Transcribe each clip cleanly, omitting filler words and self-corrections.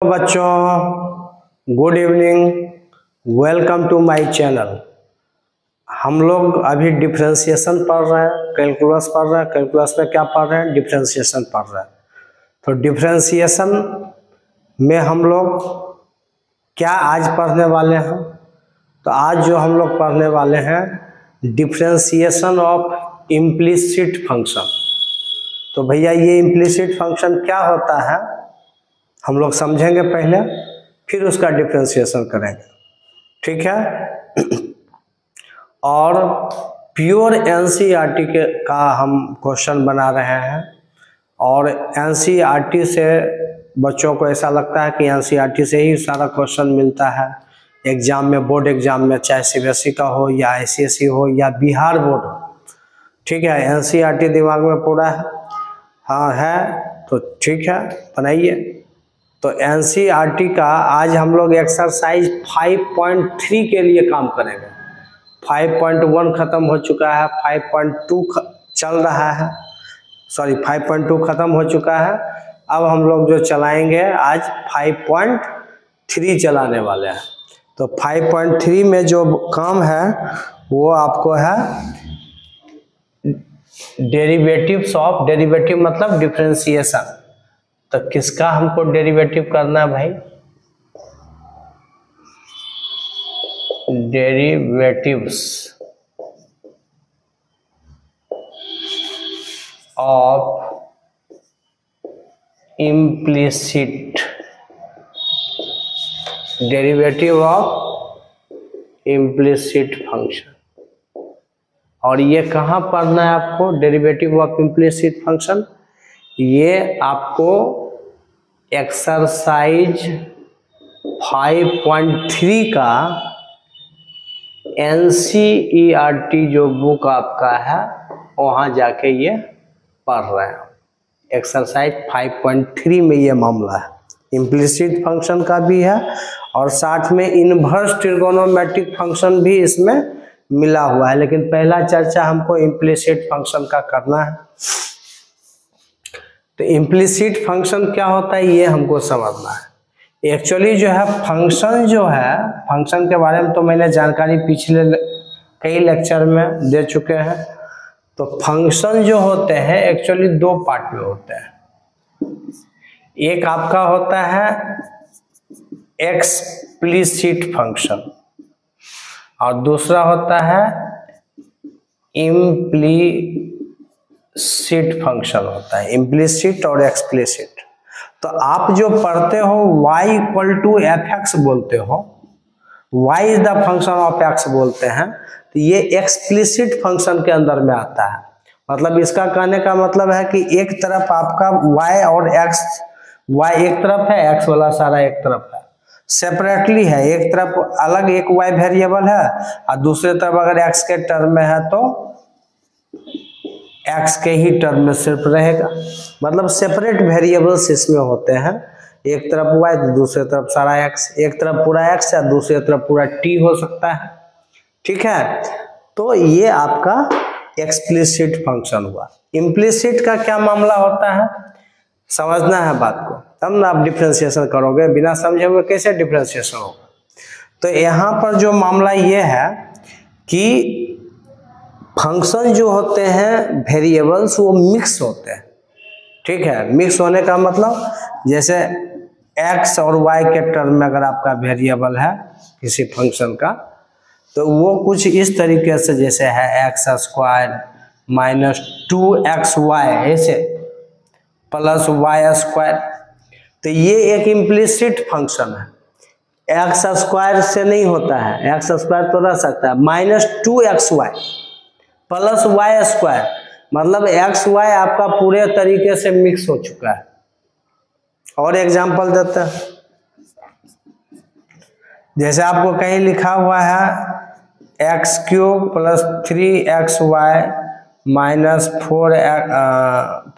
बच्चों good evening, welcome to my channel. हम लोग अभी डिफरेंशिएशन पढ़ रहे हैं, कैलकुलस पढ़ रहे हैं। कैलकुलस में क्या पढ़ रहे हैं? डिफरेंशिएशन पढ़ रहे हैं। तो डिफरेंशिएशन में हम लोग क्या आज पढ़ने वाले हैं? तो आज जो हम लोग पढ़ने वाले हैं डिफरेंशिएशन ऑफ इम्प्लिसिट फंक्शन। तो भैया ये इम्प्लिसिट फंक्शन क्या होता है हम लोग समझेंगे पहले, फिर उसका डिफरेंशिएशन करेंगे, ठीक है। और प्योर एनसीईआरटी का हम क्वेश्चन बना रहे हैं। और एनसीईआरटी से बच्चों को ऐसा लगता है कि एनसीईआरटी से ही सारा क्वेश्चन मिलता है एग्जाम में, बोर्ड एग्जाम में, चाहे सीबीएसई का हो या आईसीएसई हो या बिहार बोर्ड हो, ठीक है। एनसीईआरटी दिमाग में पूरा है? हाँ है, तो ठीक है, बनाइए। तो एनसीईआरटी का आज हम लोग एक्सरसाइज 5.3 के लिए काम करेंगे। 5.1 खत्म हो चुका है, 5.2 चल रहा है, सॉरी 5.2 खत्म हो चुका है। अब हम लोग जो चलाएंगे आज 5.3 चलाने वाले हैं। तो 5.3 में जो काम है वो आपको है डेरिवेटिव्स ऑफ, डेरिवेटिव मतलब डिफरेंशिएशन। तो किसका हमको डेरिवेटिव करना है भाई? Derivatives of implicit, derivative of implicit function. और ये कहाँ पढ़ना है आपको? डेरिवेटिव ऑफ इम्प्लिसिट फंक्शन ये आपको एक्सरसाइज 5.3 का एनसीईआरटी जो बुक आपका है वहाँ जाके ये पढ़ रहे हैं। एक्सरसाइज 5.3 में ये मामला है, इम्प्लिसिट फंक्शन का भी है और साथ में इनवर्स ट्रिगोनोमेट्रिक फंक्शन भी इसमें मिला हुआ है। लेकिन पहला चर्चा हमको इम्प्लिसिट फंक्शन का करना है। तो इम्प्लिसिट फंक्शन क्या होता है ये हमको समझना है। एक्चुअली जो है फंक्शन जो है, फंक्शन के बारे में तो मैंने जानकारी पिछले कई लेक्चर में दे चुके हैं। तो फंक्शन जो होते हैं एक्चुअली दो पार्ट में होते हैं। एक आपका होता है एक्सप्लिसिट फंक्शन और दूसरा होता है इम्प्लिसिट फंक्शन होता है, इम्प्लिसिट और एक्सप्लिसिट। तो आप जो पढ़ते हो y = f(x) बोलते हो, y is the function of x बोलते हैं, तो ये एक्सप्लिसिट फंक्शन के अंदर में आता है। मतलब इसका कहने का मतलब है कि एक तरफ आपका y और x, y एक तरफ है, x वाला सारा एक तरफ है, सेपरेटली है। एक तरफ अलग एक y वेरिएबल है और दूसरे तरफ अगर x के टर्म में है तो x के ही टर्म में सिर्फ रहेगा। मतलब सेपरेट वेरिएबल्स इसमें होते हैं, एक तरफ y तो दूसरे तरफ सारा x, एक तरफ पूरा x है दूसरी तरफ पूरा t हो सकता है, ठीक है। तो ये आपका एक्सप्लिसिट फंक्शन हुआ। इम्प्लिसिट का क्या मामला होता है समझना है बात को, तब ना आप डिफरेंशिएशन करोगे। बिना समझे हुए कैसे डिफरेंशिएशन होगा? तो यहाँ पर जो मामला ये है कि फंक्शन जो होते हैं वेरिएबल्स वो मिक्स होते हैं, ठीक है। मिक्स होने का मतलब जैसे x और y के टर्म में अगर आपका वेरिएबल है किसी फंक्शन का तो वो कुछ इस तरीके से जैसे है x² - 2xy ऐसे +y²। तो ये एक इम्प्लिसिट फंक्शन है। x² से नहीं होता है, x² तो रह सकता है, -2xy +y², मतलब xy आपका पूरे तरीके से मिक्स हो चुका है। और एग्जांपल देते हैं, जैसे आपको कहीं लिखा हुआ है x³ + 3xy -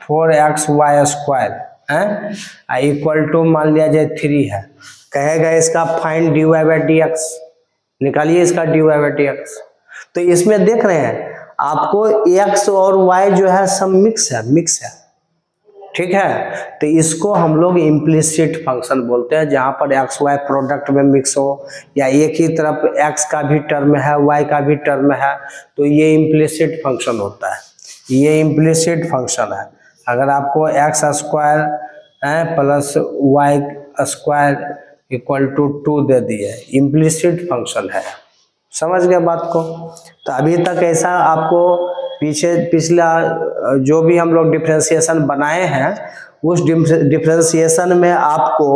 4xy² है इक्वल टू मान लिया जाए 3 है। कहेगा इसका फाइंड dy/dx, निकालिए इसका dy/dx। तो इसमें देख रहे हैं आपको x और y जो है सब मिक्स है, ठीक है। तो इसको हम लोग इम्प्लिसिट फंक्शन बोलते हैं, जहां पर एक्स वाई प्रोडक्ट में मिक्स हो या एक ही तरफ एक्स का भी टर्म है वाई का भी टर्म है, तो ये इम्प्लिसिट फंक्शन होता है। ये इम्प्लिसिट फंक्शन है। अगर आपको X square plus Y square equal to 2 दे दिए, इम्प्लिसिट फंक्शन है। समझ गए बात को। तो अभी तक ऐसा आपको पिछला जो भी हम लोग डिफरेंशिएशन बनाए हैं, उस डिफरेंशिएशन में आपको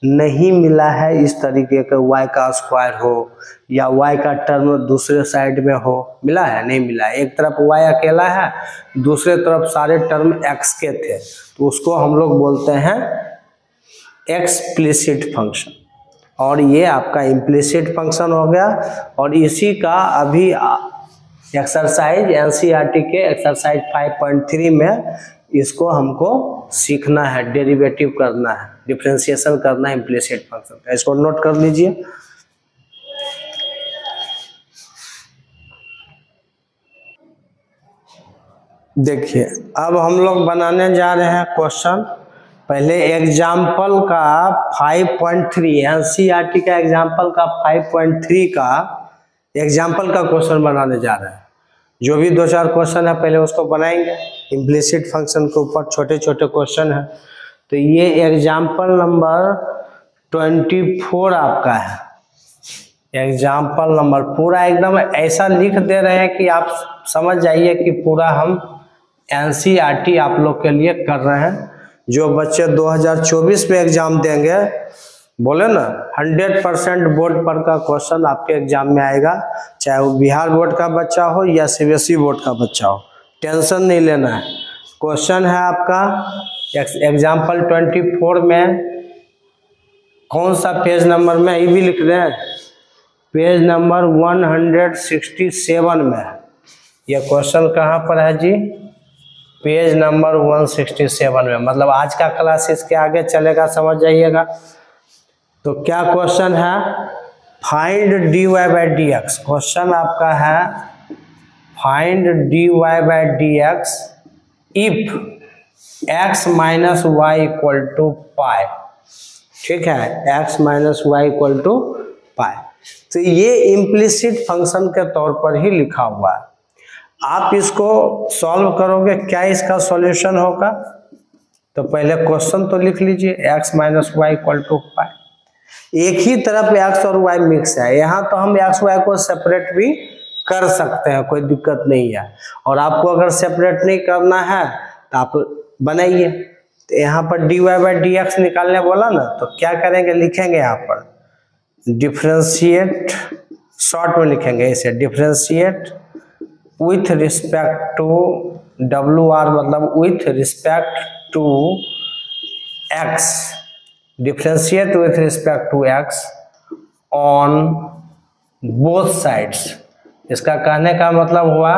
नहीं मिला है इस तरीके का y का स्क्वायर हो या y का टर्म दूसरे साइड में हो। मिला है? नहीं मिला है। एक तरफ y अकेला है, दूसरे तरफ सारे टर्म x के थे, तो उसको हम लोग बोलते हैं एक्सप्लिसिट फंक्शन। और ये आपका इम्प्लिसिट फंक्शन हो गया। और इसी का अभी एक्सरसाइज एनसीईआरटी के एक्सरसाइज 5.3 में इसको हमको सीखना है, डेरिवेटिव करना है, डिफरेंशिएशन करना है इम्प्लिसिट फंक्शन का। इसको नोट कर लीजिए। देखिए, अब हम लोग बनाने जा रहे हैं क्वेश्चन। पहले एग्जाम्पल का 5.3 एनसीईआरटी का एग्जाम्पल का 5.3 का एग्जाम्पल का क्वेश्चन बनाने जा रहे हैं। जो भी 2-4 क्वेश्चन है पहले उसको बनाएंगे। इम्प्लिसिट फंक्शन के ऊपर छोटे छोटे क्वेश्चन है। तो ये एग्जाम्पल नंबर 24 आपका है। एग्जाम्पल नंबर पूरा एकदम ऐसा लिख दे रहे हैं कि आप समझ जाइए कि पूरा हम एनसीईआरटी आप लोग के लिए कर रहे हैं। जो बच्चे 2024 में एग्जाम देंगे, बोले ना 100% बोर्ड पर का क्वेश्चन आपके एग्जाम में आएगा, चाहे वो बिहार बोर्ड का बच्चा हो या सीबीएसई बोर्ड का बच्चा हो। टेंशन नहीं लेना है। क्वेश्चन है आपका एग्जाम्पल 24 में कौन सा पेज नंबर में, ये भी लिख रहे हैं, पेज नंबर 167 में। यह क्वेश्चन कहाँ पर है जी? पेज नंबर 167 में। मतलब आज का क्लास इसके आगे चलेगा, समझ जाइएगा। तो क्या क्वेश्चन है? Find dy by D x. Question आपका है find dy by D x if x minus y equal to pi. ठीक है, x minus y equal to pi. तो ये इम्प्लिसिट फंक्शन के तौर पर ही लिखा हुआ है। आप इसको सॉल्व करोगे, क्या इसका सॉल्यूशन होगा? तो पहले क्वेश्चन तो लिख लीजिए, x minus y equal to pi. एक ही तरफ x और y मिक्स है, यहाँ तो हम x y को सेपरेट भी कर सकते हैं, कोई दिक्कत नहीं है। और आपको अगर सेपरेट नहीं करना है तो आप बनाइए। तो यहाँ पर dy बाई डी एक्स निकालने बोला ना, तो क्या करेंगे, लिखेंगे यहाँ पर डिफरेंशिएट, शॉर्ट में लिखेंगे इसे, differentiate with respect to WR, मतलब with respect to x, differentiate with respect to x on both sides. इसका कहने का मतलब हुआ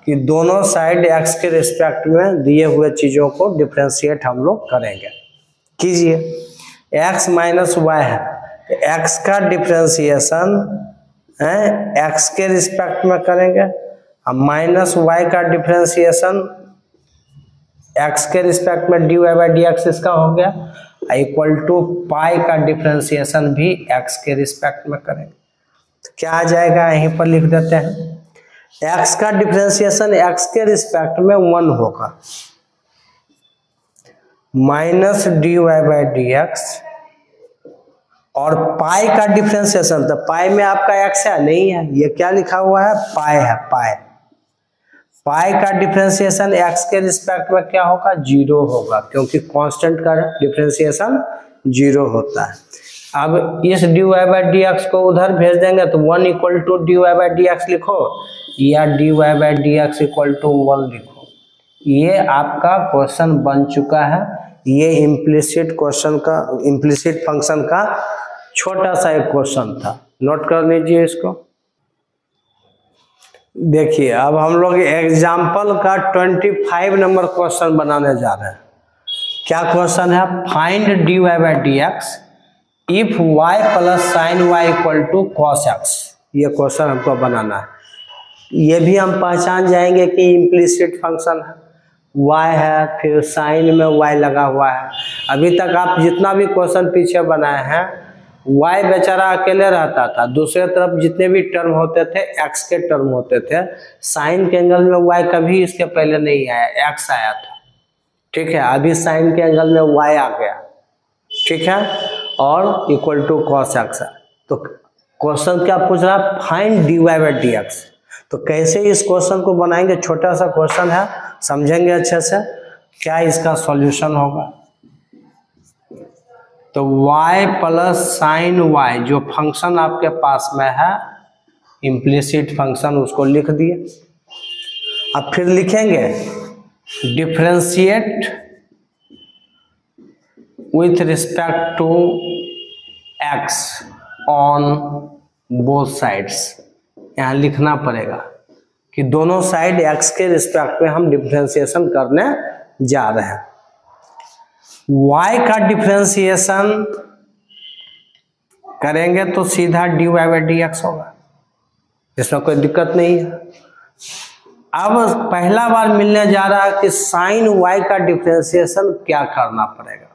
कि दोनों साइड x के रिस्पेक्ट में दिए हुए चीजों को डिफरेंशिएट हम लोग करेंगे। कीजिए, x माइनस वाई है, तो x का डिफरेंशिएशन x के रिस्पेक्ट में करेंगे। अब माइनस वाई का डिफरेंशिएशन x के रिस्पेक्ट में dy बाई डी एक्स इसका हो गया, इक्वल टू पाई का डिफरेंशिएशन भी x के रिस्पेक्ट में करेंगे। तो क्या आ जाएगा, यहीं पर लिख देते हैं। x का डिफरेंशिएशन x के रिस्पेक्ट में 1 होगा, minus dy by D X, और पाई का डिफरेंशिएशन, तो पाई में आपका x है नहीं है, ये क्या लिखा हुआ है, पाई है। पाई का डिफरेंशिएशन x के रिस्पेक्ट में क्या होगा, 0 होगा, क्योंकि कांस्टेंट का डिफरेंशिएशन 0 होता है। अब इस dy बाई डी एक्स को उधर भेज देंगे तो 1 equal to dy by D X लिखो या dy by D x equal to 1 लिखो। ये आपका क्वेश्चन बन चुका है। ये इम्प्लिसिट क्वेश्चन का, इम्प्लिसिट फंक्शन का छोटा सा एक क्वेश्चन था, नोट कर लीजिए इसको। देखिए, अब हम लोग एग्जाम्पल का 25 नंबर क्वेश्चन बनाने जा रहे हैं। क्या क्वेश्चन है? Find dy by D x if y plus sine Y equal to cos X. ये क्वेश्चन हमको बनाना है। ये भी हम पहचान जाएंगे कि इम्प्लिसिट फंक्शन है। y है, फिर साइन में y लगा हुआ है। अभी तक आप जितना भी क्वेश्चन पीछे बनाए हैं y बेचारा अकेले रहता था, दूसरे तरफ जितने भी टर्म होते थे x के टर्म होते थे। साइन के एंगल में y कभी इसके पहले नहीं आया, x आया था, ठीक है। अभी साइन के एंगल में y आ गया, ठीक है, और इक्वल टू cos x है। तो क्वेश्चन क्या पूछ रहा है, फाइंड dy/dx। तो कैसे इस क्वेश्चन को बनाएंगे, छोटा सा क्वेश्चन है, समझेंगे अच्छे से क्या इसका सॉल्यूशन होगा। तो y प्लस साइन y जो फंक्शन आपके पास में है, इम्प्लिसिट फंक्शन, उसको लिख दिए। अब फिर लिखेंगे differentiate with respect to x on both sides. यहाँ लिखना पड़ेगा कि दोनों साइड x के रिस्पेक्ट में हम डिफरेंशिएशन करने जा रहे हैं। y का डिफरेंशिएशन करेंगे तो सीधा dy/dx होगा, इसमें कोई दिक्कत नहीं है। अब पहला बार मिलने जा रहा है कि साइन y का डिफरेंशिएशन क्या करना पड़ेगा।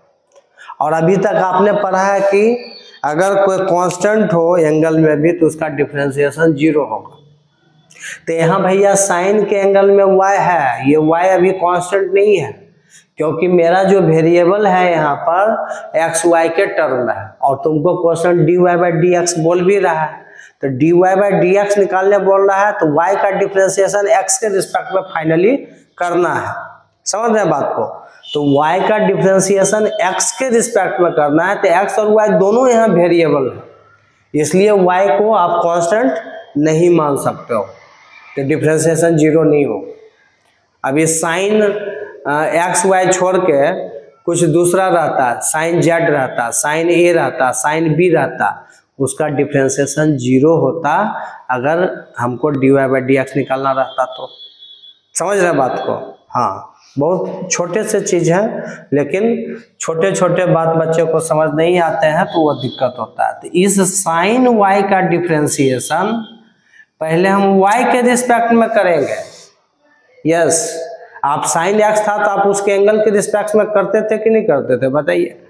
और अभी तक आपने पढ़ा है कि अगर कोई कांस्टेंट हो एंगल में भी तो उसका डिफरेंशिएशन 0 होगा। तो यहाँ भैया साइन के एंगल में y है, ये y अभी कांस्टेंट नहीं है, क्योंकि मेरा जो वेरिएबल है यहाँ पर एक्स वाई के टर्म में है, और तुमको क्वेश्चन dy/dx बोल भी रहा है। तो dy/dx निकालने बोल रहा है, तो y का डिफरेंशिएशन x के रिस्पेक्ट में फाइनली करना है, समझ रहे हैं बात को। तो y का डिफरेंशिएशन x के रिस्पेक्ट में करना है, तो x और y दोनों यहाँ वेरिएबल है, इसलिए y को आप कांस्टेंट नहीं मान सकते हो, तो डिफरेंशिएशन 0 नहीं हो। अभी साइन एक्स वाई छोड़ के कुछ दूसरा रहता, साइन जेड रहता, साइन ए रहता, साइन बी रहता, उसका डिफरेंशिएशन 0 होता अगर हमको dy/dx निकालना रहता तो। समझ रहे बात को। हाँ, बहुत छोटे से चीज है, लेकिन छोटे छोटे बात बच्चे को समझ नहीं आते हैं तो वो दिक्कत होता है। तो इस साइन y का डिफरेंशिएशन पहले हम y के रिस्पेक्ट में करेंगे। यस, आप साइन x था तो आप उसके एंगल के रिस्पेक्ट में करते थे कि नहीं करते थे, बताइए।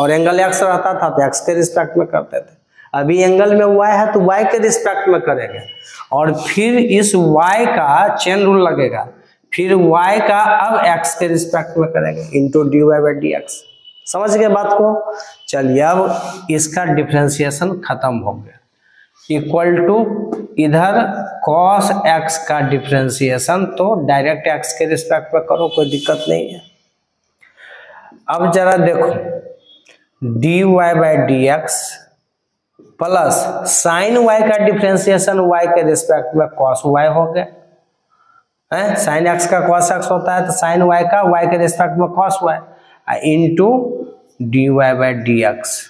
और एंगल x रहता था तो x के रिस्पेक्ट में करते थे। अभी एंगल में y है तो y के रिस्पेक्ट में करेंगे, और फिर इस y का चेन रूल लगेगा, फिर y का अब x के रिस्पेक्ट में करेंगे इंटू dy/dx। समझ गए बात को। चलिए, अब इसका डिफरेंशिएशन खत्म हो गया, इक्वल टू इधर cos x का डिफरेंशिएशन, तो डायरेक्ट x के रिस्पेक्ट में करो, कोई दिक्कत नहीं है। अब जरा देखो, dy/dx प्लस साइन y का डिफरेंशिएशन y के रिस्पेक्ट में cos y हो गया है। साइन x का cos x होता है, तो साइन y का y के रिस्पेक्ट में cos y into dy/dx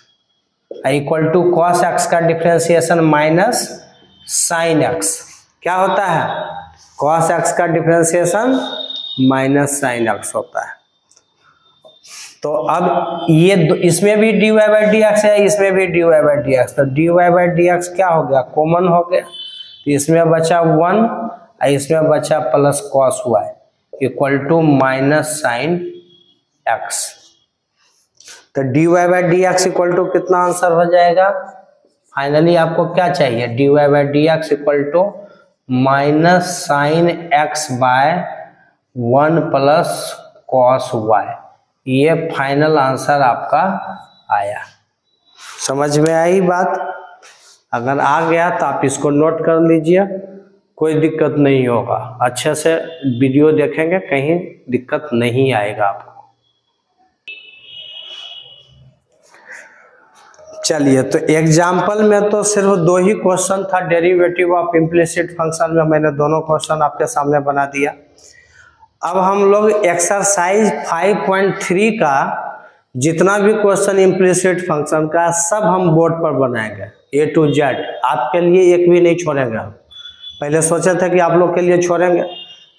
equal to cos x का डिफरेंशिएशन माइनस साइन x। क्या होता है, cos x का डिफरेंशिएशन माइनस साइन x होता है। तो अब ये इसमें भी dy/dx है, इसमें भी dy/dx, तो dy/dx क्या हो गया, कॉमन हो गया, तो इसमें बचा 1, इसमें बचा plus cos y equal to minus sine x। तो dy/dx इक्वल टू कितना आंसर हो जाएगा, फाइनली आपको क्या चाहिए, dy/dx equal to minus sine x by 1 plus cos y। ये फाइनल आंसर आपका आया। समझ में आई बात। अगर आ गया तो आप इसको नोट कर लीजिए, कोई दिक्कत नहीं होगा। अच्छे से वीडियो देखेंगे, कहीं दिक्कत नहीं आएगा आपको। चलिए, तो एग्जाम्पल में तो सिर्फ 2 ही क्वेश्चन था, डेरिवेटिव ऑफ इम्प्लिसिट फंक्शन में मैंने दोनों क्वेश्चन आपके सामने बना दिया। अब हम लोग एक्सरसाइज 5.3 का जितना भी क्वेश्चन इम्प्लिसिट फंक्शन का सब हम बोर्ड पर बनाएंगे A to Z। आपके लिए एक भी नहीं छोड़ेंगे। हम पहले सोचे थे कि आप लोग के लिए छोड़ेंगे,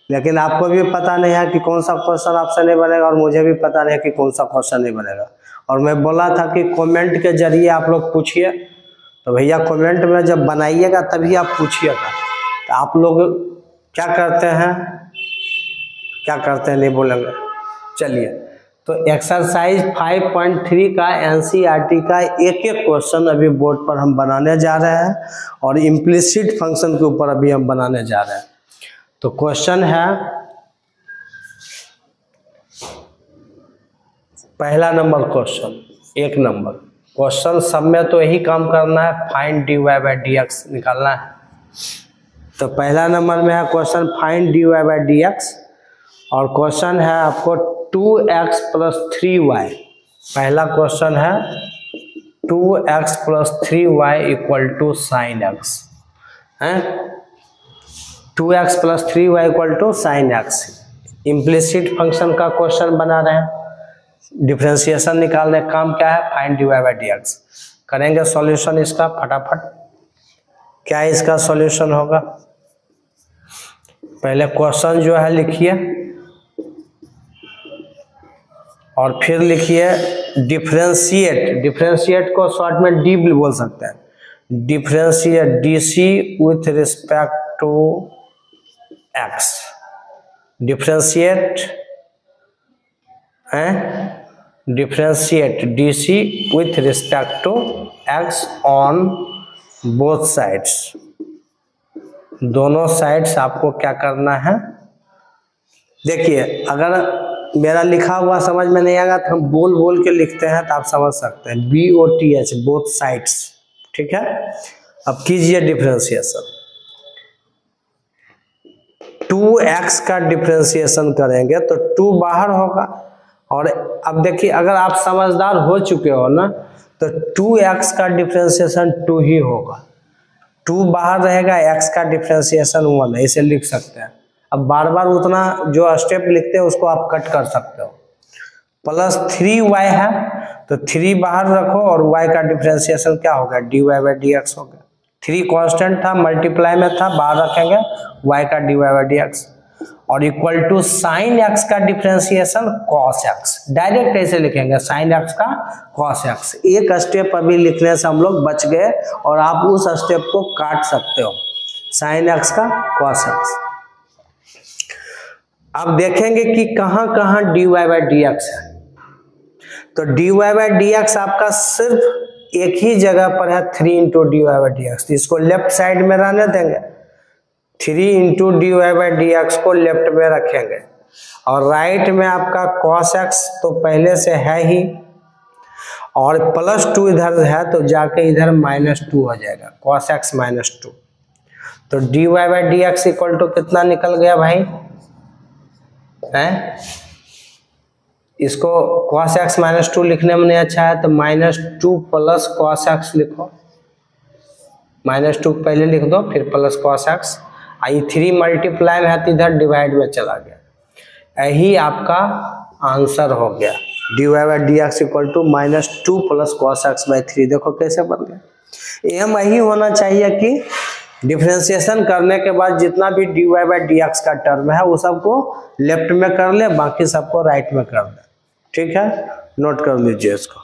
लेकिन आपको भी पता नहीं है कि कौन सा क्वेश्चन आपसे नहीं बनेगा, और मुझे भी पता नहीं है कि कौन सा क्वेश्चन नहीं बनेगा। और मैं बोला था कि कमेंट के जरिए आप लोग पूछिए, तो भैया कमेंट में जब बनाइएगा तभी आप पूछिएगा। तो आप लोग क्या करते हैं क्या करते हैं नहीं बोलेंगे। चलिए, तो एक्सरसाइज 5.3 का एनसीईआरटी का एक एक क्वेश्चन अभी बोर्ड पर हम बनाने जा रहे हैं और इम्प्लिसिट फंक्शन के ऊपर अभी हम बनाने जा रहे हैं। तो क्वेश्चन है पहला नंबर क्वेश्चन, 1 नंबर क्वेश्चन। सब में तो यही काम करना है, फाइंड dy बाई dx निकालना है। तो पहला नंबर में है question find dy by dx और क्वेश्चन है आपको 2x प्लस 3y। पहला क्वेश्चन है 2x plus 3y equal to sine X है। 2x plus 3y equal to sine X implicit function का क्वेश्चन बना रहे हैं। डिफरेंशिएशन निकालने का काम क्या है, फाइंड dy बाई dx। करेंगे सॉल्यूशन इसका फटाफट। क्या इसका सॉल्यूशन होगा, पहले क्वेश्चन जो है लिखिए और फिर लिखिए डिफरेंशिएट। डिफरेंशिएट को शॉर्ट में डी बोल सकते हैं। Differentiate dc with respect to x। Differentiate differentiate dc with respect to x on both sides. दोनों साइड्स आपको क्या करना है, देखिए अगर मेरा लिखा हुआ समझ में नहीं आएगा तो हम बोल बोल के लिखते हैं तो आप समझ सकते हैं। BOTH बोथ साइड्स, ठीक है। अब कीजिए डिफरेंशिएशन। 2x का डिफरेंशिएशन करेंगे तो 2 बाहर होगा और अब देखिए अगर आप समझदार हो चुके हो ना तो 2x का डिफरेंशिएशन 2 ही होगा। 2 बाहर रहेगा, x का डिफरेंशिएशन 1 है, इसे लिख सकते हैं। अब बार बार उतना जो स्टेप लिखते हैं उसको आप कट कर सकते हो। प्लस 3y है तो 3 बाहर रखो और y का डिफरेंशिएशन क्या होगा, dy बाई dx हो गया। 3 कांस्टेंट था, मल्टीप्लाई में था, बाहर रखेंगे y का dy बाई dx और इक्वल टू साइन x का डिफरेंशिएशन cos x। डायरेक्ट ऐसे लिखेंगे साइन x का cos x। एक स्टेप अभी लिखने से हम लोग बच गए और आप उस स्टेप को काट सकते हो, साइन x का cos x। अब देखेंगे कि कहां कहां dy बाई dx है। तो dy बाई dx आपका सिर्फ एक ही जगह पर है, 3 इंटू dy बाई dx। इसको लेफ्ट साइड में रहने देंगे, 3 इंटू dy बाई dx को लेफ्ट में रखेंगे और राइट में आपका cos x तो पहले से है ही और प्लस 2 इधर है तो जाके इधर -2 हो जाएगा, cos x -2। तो dy by dx equal to कितना निकल गया भाई है। इसको cos x -2 लिखने में नहीं अच्छा है तो -2 प्लस cos x लिखो। -2 पहले लिख दो फिर प्लस cos x। आई 3 मल्टीप्लाई में है तो इधर डिवाइड में चला गया। यही आपका आंसर हो गया, dy by dx equal to -2 plus cos x by 3। देखो कैसे बन गया। एम यही होना चाहिए कि डिफरेंशिएशन करने के बाद जितना भी dy बाई dx का टर्म है वो सबको लेफ्ट में कर ले, बाकी सबको राइट में कर ले, ठीक है। नोट कर लीजिए इसको।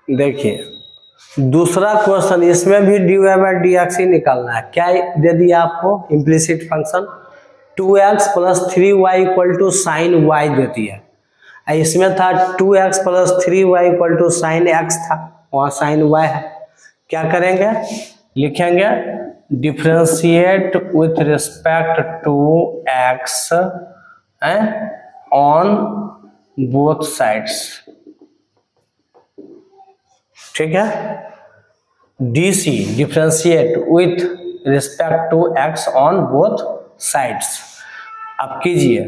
देखिए दूसरा क्वेश्चन, इसमें भी dy बाई dx ही निकालना है। क्या दे दिया आपको, implicit function 2x plus 3y equal to sine y दे दिया। इसमें था 2x plus 3y equal to sine x था, वहाँ साइन y है। क्या करेंगे, लिखेंगे differentiate with respect to x on both sides, ठीक है। dc differentiate with respect to x on both sides. अब कीजिए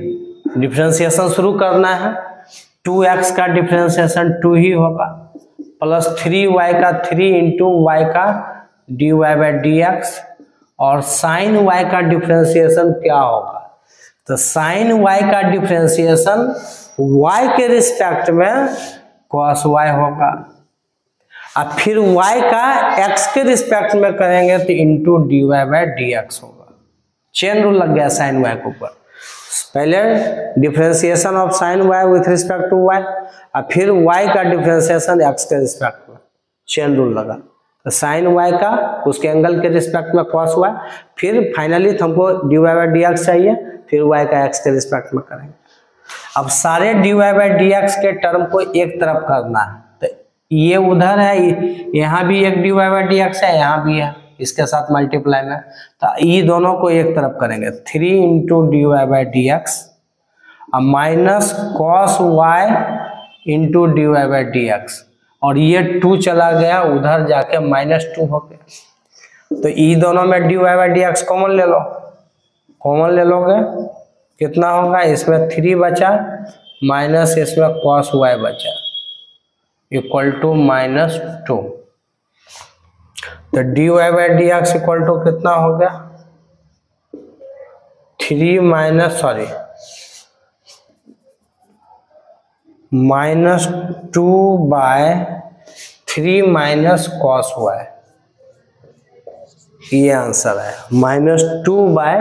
डिफरेंशिएशन शुरू करना है। 2x का डिफरेंशिएशन 2 ही होगा प्लस 3y का 3 इंटू y का dy बाई dx और साइन y का डिफरेंशिएशन क्या होगा, तो साइन y का डिफरेंशिएशन y के रिस्पेक्ट में cos y होगा। अब फिर y का x के रिस्पेक्ट में करेंगे तो इंटू dy बाई dx होगा। चेन रूल लग गया साइन y के ऊपर। पहले differentiation of sine y with respect to y और फिर y का डिफरेंशिएशन x के रिस्पेक्ट में, चेन रूल लगा। तो साइन वाई का उसके एंगल के रिस्पेक्ट में कॉस वाई, फिर फाइनली हमको D Y by D X चाहिए, फिर वाई का एक्स के रिस्पेक्ट में करेंगे। अब सारे D Y by D X के टर्म को एक तरफ करना है, तो ये उधर है, यहाँ भी एक D Y by D x है, यहाँ भी है, इसके साथ मल्टीप्लाई में, तो ये दोनों को एक तरफ करेंगे, 3 into D Y by D X minus cos Y into D Y by D X, और ये 2 चला गया उधर जाके -2 हो गया। तो ये दोनों में D Y by D x common ले लो, कॉमन ले लोगे कितना होगा, इसमें 3 बचा माइनस इसमें कॉस वाई बचा इक्वल टू -2। तो D Y by D x equal to कितना हो गया, 3 -2 बाय 3 माइनस कॉस वाई, ये आंसर है, -2 बाय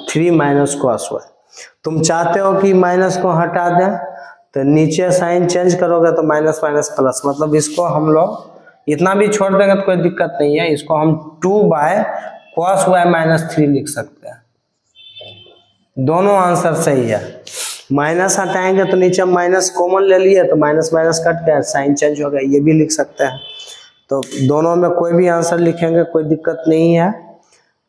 3 माइनस कॉस वाई। तुम चाहते हो कि माइनस को हटा दें, तो नीचे साइन चेंज करोगे तो माइनस माइनस प्लस, मतलब इसको हम लोग इतना भी छोड़ देंगे तो कोई दिक्कत नहीं है, इसको हम 2 बाय कॉस वाई -3 लिख सकते हैं। दोनों आंसर सही है। माइनस हटाएंगे तो नीचे माइनस कॉमन ले लिए तो माइनस माइनस कट गया, साइन चेंज हो गया, ये भी लिख सकते हैं। तो दोनों में कोई भी आंसर लिखेंगे कोई दिक्कत नहीं है,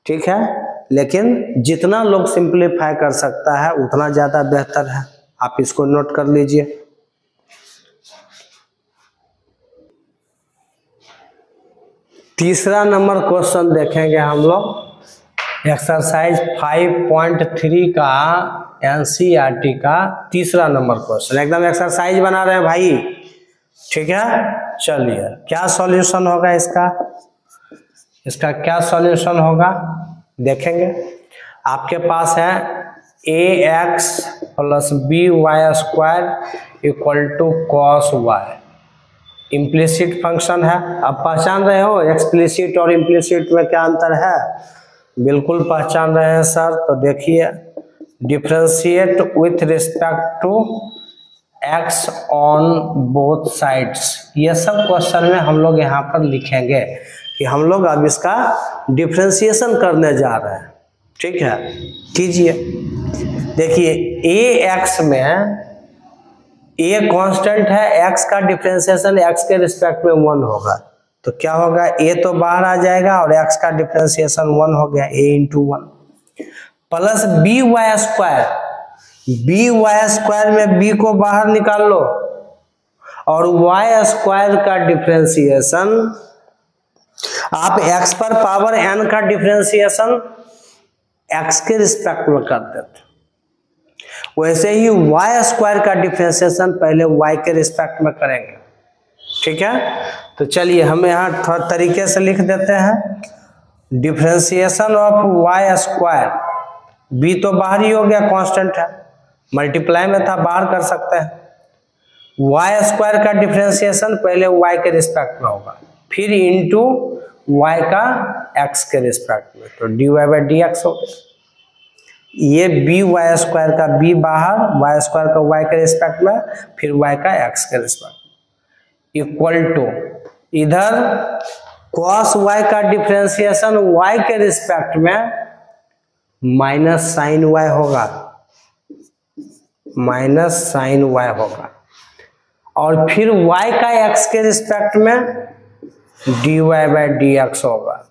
ठीक है। लेकिन जितना लोग सिंप्लीफाई कर सकता है उतना ज्यादा बेहतर है, आप इसको नोट कर लीजिए। तीसरा नंबर क्वेश्चन देखेंगे हम लोग, एक्सरसाइज 5.3 का एनसीईआरटी का तीसरा नंबर क्वेश्चन, एकदम एक्सरसाइज बना रहे हैं भाई, ठीक है। चलिए क्या सॉल्यूशन होगा इसका क्या सॉल्यूशन होगा देखेंगे। आपके पास है ax plus B Y square equal to cos Y, implicit function है। अब पहचान रहे हो एक्सप्लिसिट और इम्प्लिसिट में क्या अंतर है, बिल्कुल पहचान रहे हैं सर। तो देखिए, differentiate with respect to x on both sides, ये सब क्वेश्चन में हम लोग यहाँ पर लिखेंगे कि हम लोग अब इसका डिफरेंशिएशन करने जा रहे हैं, ठीक है। कीजिए, देखिए ए एक्स में ए कांस्टेंट है, एक्स का डिफरेंशिएशन एक्स के रिस्पेक्ट में 1 होगा, तो क्या होगा, ए तो बाहर आ जाएगा और एक्स का डिफरेंशिएशन 1 हो गया, a into 1 plus B Y square, b Y square में बी को बाहर निकाल लो और वाई स्क्वायर का डिफरेंशिएशन आप एक्स पर पावर एन का डिफरेंशिएशन एक्स के रिस्पेक्ट में कर देते, वैसे ही वाई स्क्वायर का डिफरेंशिएशन पहले वाई के रिस्पेक्ट में करेंगे, ठीक है। तो चलिए हम यहाँ थोड़ा तरीके से लिख देते हैं, differentiation of Y square, B तो बाहर ही हो गया, कांस्टेंट है, मल्टीप्लाई में था, बाहर कर सकते हैं। वाई स्क्वायर का डिफरेंशिएशन पहले वाई के रिस्पेक्ट में होगा, फिर इंटू वाई का एक्स के रिस्पेक्ट में, तो D Y by D x हो गया। ये बी वाई स्क्वायर का बी बाहर, वाई स्क्वायर का वाई के रिस्पेक्ट में, फिर वाई का एक्स के रिस्पेक्ट में, इक्वल टू इधर कॉस वाई का डिफरेंशिएशन वाई के रिस्पेक्ट में माइनस साइन वाई होगा, माइनस साइन वाई होगा, और फिर वाई का एक्स के रिस्पेक्ट में D Y by D X होगा।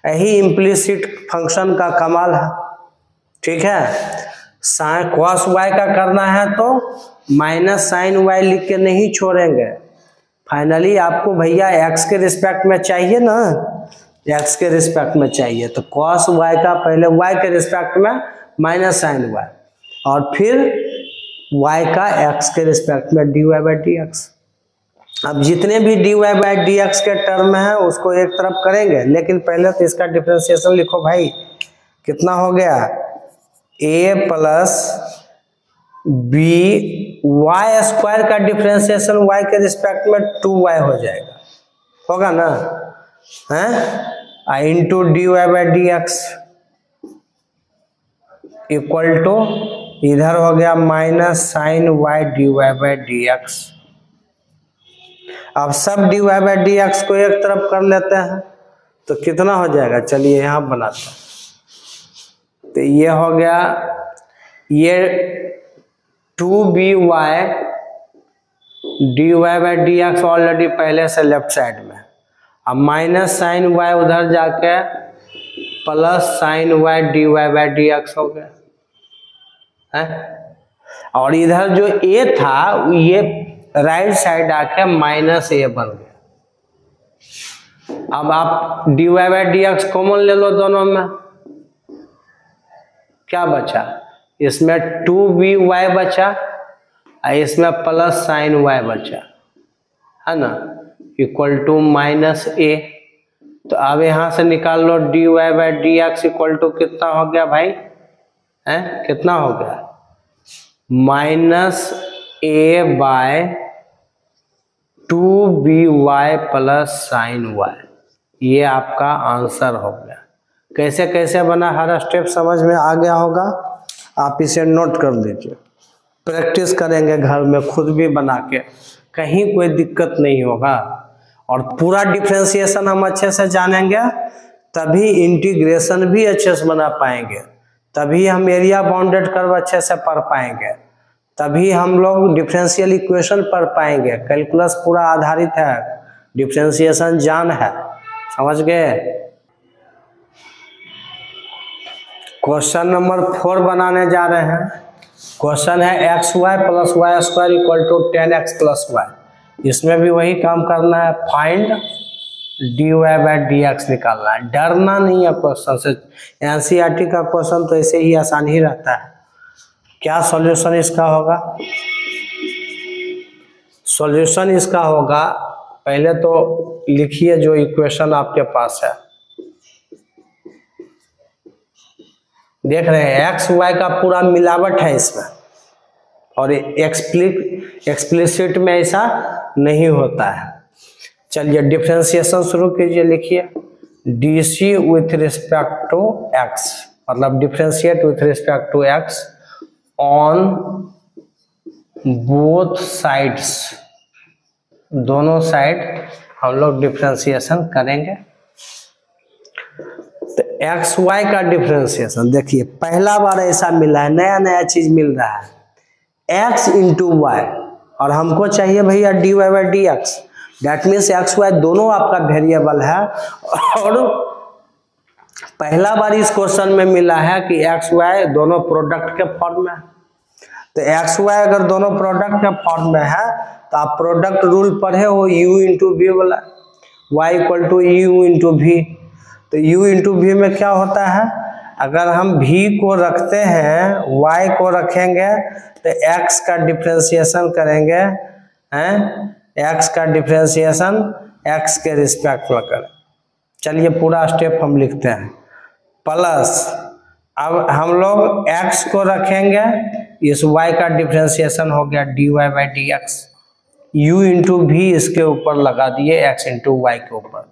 यही इम्प्लिसिट फंक्शन का कमाल है, ठीक है। साइन कॉस वाई का करना है तो माइनस साइन वाई लिख के नहीं छोड़ेंगे, फाइनली आपको भैया एक्स के रिस्पेक्ट में चाहिए ना, एक्स के रिस्पेक्ट में चाहिए, तो कॉस वाई का पहले वाई के रिस्पेक्ट में माइनस साइन वाई, और फिर वाई का एक्स के रिस्पेक्ट में D Y by D x. अब जितने भी D Y by D X के टर्म है उसको एक तरफ करेंगे, लेकिन पहले तो इसका डिफरेंशिएशन लिखो भाई, कितना हो गया, A plus B Y square का डिफरेंशिएशन वाई के रिस्पेक्ट में 2y हो जाएगा, होगा ना, है, into D Y by D x equal to इधर हो गया minus sine Y D Y by D x. अब सब dy बाई डी एक्स को एक तरफ कर लेते हैं तो कितना हो जाएगा, चलिए यहाँ बनाते हैं। तो ये हो गया, ये 2by dy by D x already पहले से लेफ्ट साइड में, अब माइनस साइन y उधर जाके plus sine y dy by D x हो गया है। और इधर जो a था ये राइट साइड आके माइनस a बन गया। अब आप dy by D x common ले लो दोनों में, क्या बचा, इसमें 2by बचा और इसमें प्लस साइन y बचा, है ना, इक्वल टू माइनस a। तो अब यहां से निकाल लो dy by D x equal to कितना हो गया भाई, है कितना हो गया, minus a by 2by plus sine y। ये आपका आंसर हो गया। कैसे कैसे बना, हर स्टेप समझ में आ गया होगा, आप इसे नोट कर लीजिए, प्रैक्टिस करेंगे घर में खुद भी बना के, कहीं कोई दिक्कत नहीं होगा। और पूरा डिफरेंशिएशन हम अच्छे से जानेंगे तभी इंटीग्रेशन भी अच्छे से बना पाएंगे, तभी हम एरिया बाउंडेड कर्व अच्छे से पढ़ पाएंगे, तभी हम लोग डिफरेंशियल इक्वेशन पढ़ पाएंगे। कैलकुलस पूरा आधारित है, डिफरेंशिएशन जान है, समझ गए। क्वेश्चन नंबर 4 बनाने जा रहे हैं। क्वेश्चन है X Y plus Y square equal to 10x plus Y. इसमें भी वही काम करना है, find dy by D X निकालना है। डरना नहीं है क्वेश्चन से, एनसीईआरटी का क्वेश्चन तो ऐसे ही आसान ही रहता है। क्या सॉल्यूशन इसका होगा, सॉल्यूशन इसका होगा, पहले तो लिखिए जो इक्वेशन आपके पास है, देख रहे हैं एक्स वाई का पूरा मिलावट है इसमें, और एक्सप्लिसिट में ऐसा नहीं होता है। चलिए डिफरेंशिएशन शुरू कीजिए, लिखिए D C with respect to x, मतलब differentiate with respect to x on both sides, दोनों साइड हम लोग डिफरेंशिएशन करेंगे। तो एक्स वाई का डिफरेंशिएशन देखिए, पहला बार ऐसा मिला है, नया नया चीज मिल रहा है, एक्स इंटू वाई, और हमको चाहिए भैया D Y by D X. That means X Y दोनों आपका वेरिएबल है, और पहला बार इस क्वेश्चन में मिला है कि एक्स वाई दोनों प्रोडक्ट के फॉर्म में है। तो एक्स वाई अगर दोनों प्रोडक्ट के फॉर्म में है तो आप प्रोडक्ट रूल पढ़े हो, u इंटू वी वाला, y equal to U into V. तो u इंटू वी में क्या होता है, अगर हम v को रखते हैं y को रखेंगे तो x का डिफरेंशिएशन करेंगे, हैं x का डिफरेंशिएशन x के रिस्पेक्ट में करें। चलिए पूरा स्टेप हम लिखते हैं, प्लस अब हम लोग x को रखेंगे, इस y का डिफरेंशिएशन हो गया dy by D x, u into v इसके ऊपर लगा दिए x इंटू वाई के ऊपर,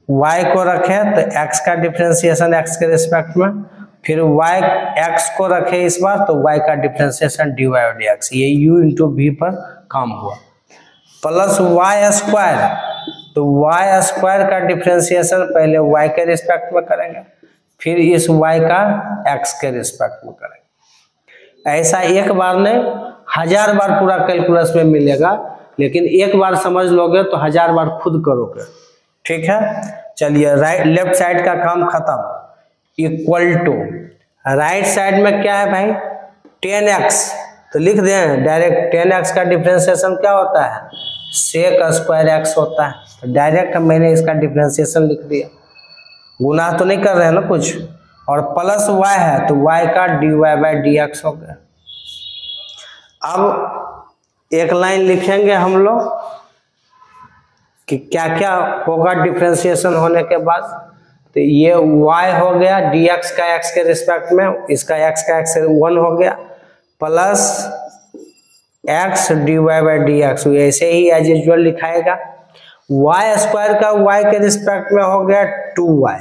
y को रखें तो x का डिफरेंशिएशन x के रिस्पेक्ट में, फिर y x को रखे इस बार तो y का differentiation dy by D x, ये u इंटू वी पर काम हुआ, प्लस y स्क्वायर, तो y स्क्वायर का डिफरेंशिएशन पहले y के रिस्पेक्ट में करेंगे, फिर इस y का x के रिस्पेक्ट में करेंगे। ऐसा एक बार नहीं, 1000 बार पूरा कैलकुलस में मिलेगा, लेकिन एक बार समझ लोगे तो 1000 बार खुद करोगे, ठीक है। चलिए राइट लेफ्ट साइड का काम खत्म, इक्वल टू राइट साइड में क्या है भाई 10x, तो लिख दें डायरेक्ट 10x का डिफरेंशिएशन क्या होता है, सेक स्क्वायर x होता है, तो डायरेक्ट मैंने इसका डिफरेंशिएशन लिख दिया, गुनाह तो नहीं कर रहे हैं ना कुछ, और प्लस y है तो y का dy बाई डी एक्स हो गया। अब एक लाइन लिखेंगे हम लोग कि क्या क्या होगा डिफरेंशिएशन होने के बाद, तो ये y हो गया dx का x के रिस्पेक्ट में, इसका x का x 1 हो गया, plus x dy by D x, ऐसे ही एज यूजुअल लिखाएगा। y स्क्वायर का y के रिस्पेक्ट में हो गया 2y,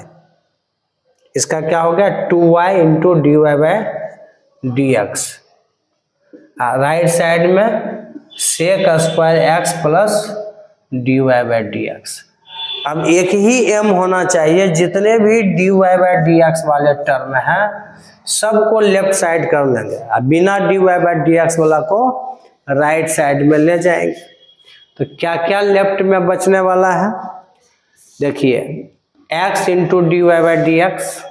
इसका क्या हो गया 2y into D Y by D x, right side में sec square x plus dy by D x. अब एक ही m होना चाहिए, जितने भी dy बाई डी एक्स वाले टर्म हैं सबको लेफ्ट साइड कर लेंगे, अब बिना dy बाई डी एक्स वाला को राइट साइड में ले जाएंगे। तो क्या क्या लेफ्ट में बचने वाला है, देखिए x into D Y by D x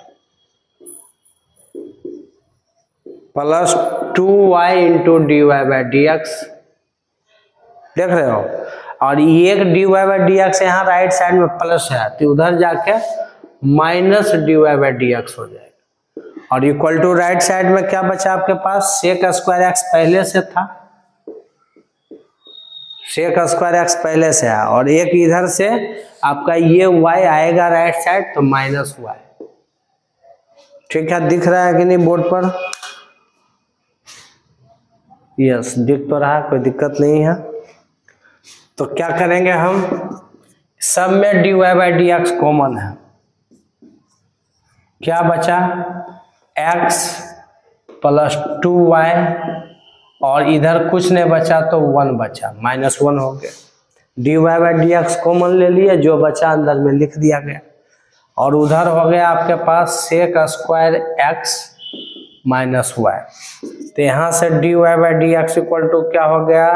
plus 2y into D Y by D x, देख रहे हो। और एक D Y by D x यहाँ राइट साइड में प्लस है तो उधर जाके minus d Y by D x हो जाएगा। और इक्वल टू राइट साइड में क्या बचा आपके पास, सेक स्क्वायर एक्स पहले से था, सेक स्क्वायर एक्स पहले से है, और एक इधर से आपका ये y आएगा राइट साइड तो माइनस y। ठीक है, दिख रहा है कि नहीं बोर्ड पर, यस दिख तो रहा, कोई दिक्कत नहीं है। तो क्या करेंगे हम, सब में dy by D x common है, क्या बचा x प्लस 2y, और इधर कुछ नहीं बचा तो 1 बचा, -1 हो गया। dy by D x common ले लिए, जो बचा अंदर में लिख दिया गया। और उधर हो गया आपके पास sec square x minus y, तो यहाँ से dy by D x equal to क्या हो गया,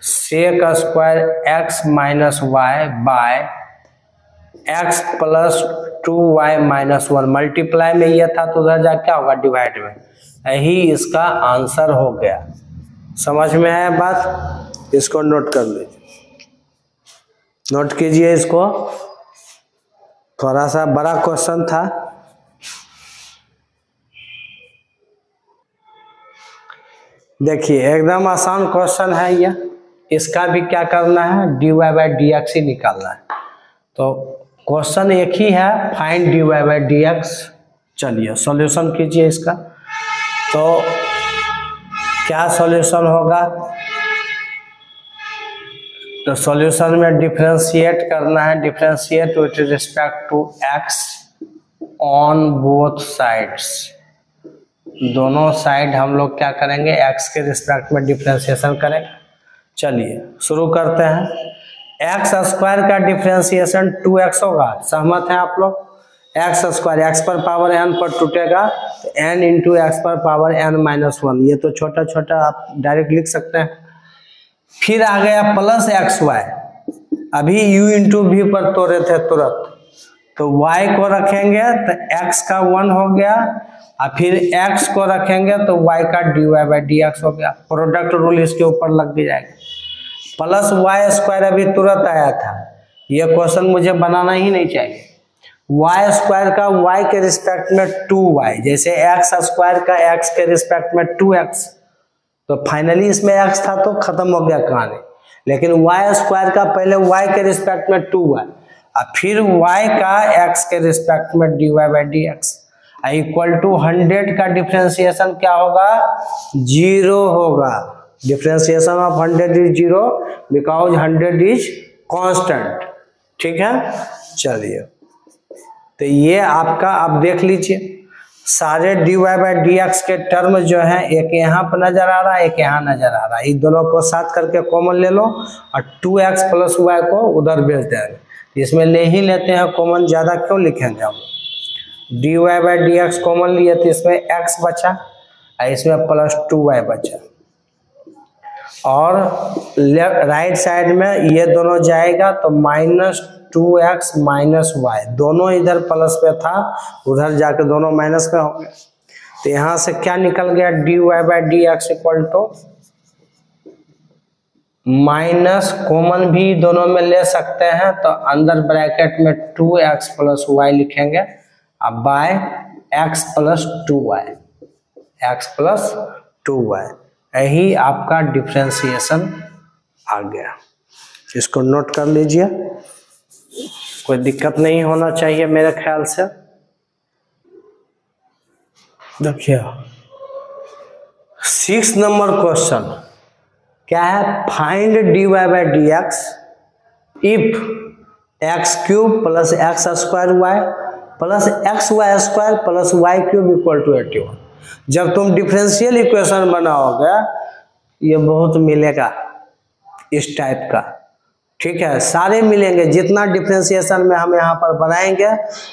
sec square x minus y by x plus 2y minus 1, multiply में ये था तो उधर जा क्या होगा, डिवाइड में। यही इसका आंसर हो गया। समझ में आया बात, इसको नोट कर लीजिए, नोट कीजिए इसको, थोड़ा सा बड़ा क्वेश्चन था। देखिए एकदम आसान क्वेश्चन है ये, इसका भी क्या करना है, dy बाई डी एक्स ही निकालना है। तो क्वेश्चन एक ही है, find dy by D x. चलिए सॉल्यूशन कीजिए इसका। तो क्या सॉल्यूशन होगा, तो सॉल्यूशन में डिफरेंशिएट करना है, differentiate with respect to x on both sides. दोनों साइड हम लोग क्या करेंगे, x के रिस्पेक्ट में डिफरेंशिएशन करेंगे। चलिए शुरू करते हैं। एक्स स्क्वायर का डिफरेंशिएशन 2x होगा, सहमत हैं आप लोग। एक्स स्क्वायर x पर पावर n पर टूटेगा तो n इंटू एक्स पर पावर n माइनस 1, ये तो छोटा छोटा आप डायरेक्ट लिख सकते हैं। फिर आ गया प्लस एक्स वाई, अभी u इंटू वी पर तोड़े थे तुरंत, तो y को रखेंगे तो x का 1 हो गया, और फिर x को रखेंगे तो y का dy बाई डी एक्स हो गया। प्रोडक्ट रूल इसके ऊपर लग भी जाएगा। प्लस वाई स्क्वायर अभी तुरंत आया था, ये क्वेश्चन मुझे बनाना ही नहीं चाहिए। वाई स्क्वायर का y के रिस्पेक्ट में 2y, जैसे एक्स स्क्वायर का x के रिस्पेक्ट में 2x, तो फाइनली इसमें x था तो खत्म हो गया कहानी। लेकिन y स्क्वायर का पहले y के रिस्पेक्ट में 2y, और फिर y का x के रिस्पेक्ट में dy by D x equal to 100 का डिफरेंशिएशन क्या होगा, 0 होगा। Differentiation of 100 is 0 because 100 is constant. ठीक है, चलिए तो ये आपका आप देख लीजिए, सारे dy बाई डी एक्स के टर्म जो है, एक यहाँ पर नजर आ रहा है, एक यहाँ नजर आ रहा है, इन दोनों को साथ करके कॉमन ले लो और 2x प्लस वाई को उधर भेज देंगे। इसमें ले ही लेते हैं कॉमन, ज्यादा क्यों लिखेंगे हम। dy by D x common लिए तो इसमें x बचा और इसमें प्लस 2y बचा, और राइट साइड में ये दोनों जाएगा तो माइनस 2x माइनस वाई, दोनों इधर प्लस पे था, उधर जाके दोनों माइनस में हो गया। तो यहाँ से क्या निकल गया, dy by D x equal to minus, common भी दोनों में ले सकते हैं तो अंदर ब्रैकेट में 2x प्लस वाई लिखेंगे, अब by x plus 2y, x plus 2y, यही आपका डिफरेंशिएशन आ गया। इसको नोट कर लीजिए, कोई दिक्कत नहीं होना चाहिए मेरे ख्याल से। देखिए 6 नंबर क्वेश्चन क्या है, find dy by D x if x cube plus x square y plus x y square plus y cube equal to 81। जब तुम डिफरेंशियल इक्वेशन बनाओगे, ये बहुत मिलेगा इस टाइप का। ठीक है, सारे मिलेंगे, जितना डिफरेंशिएशन में हम यहाँ पर बनाएंगे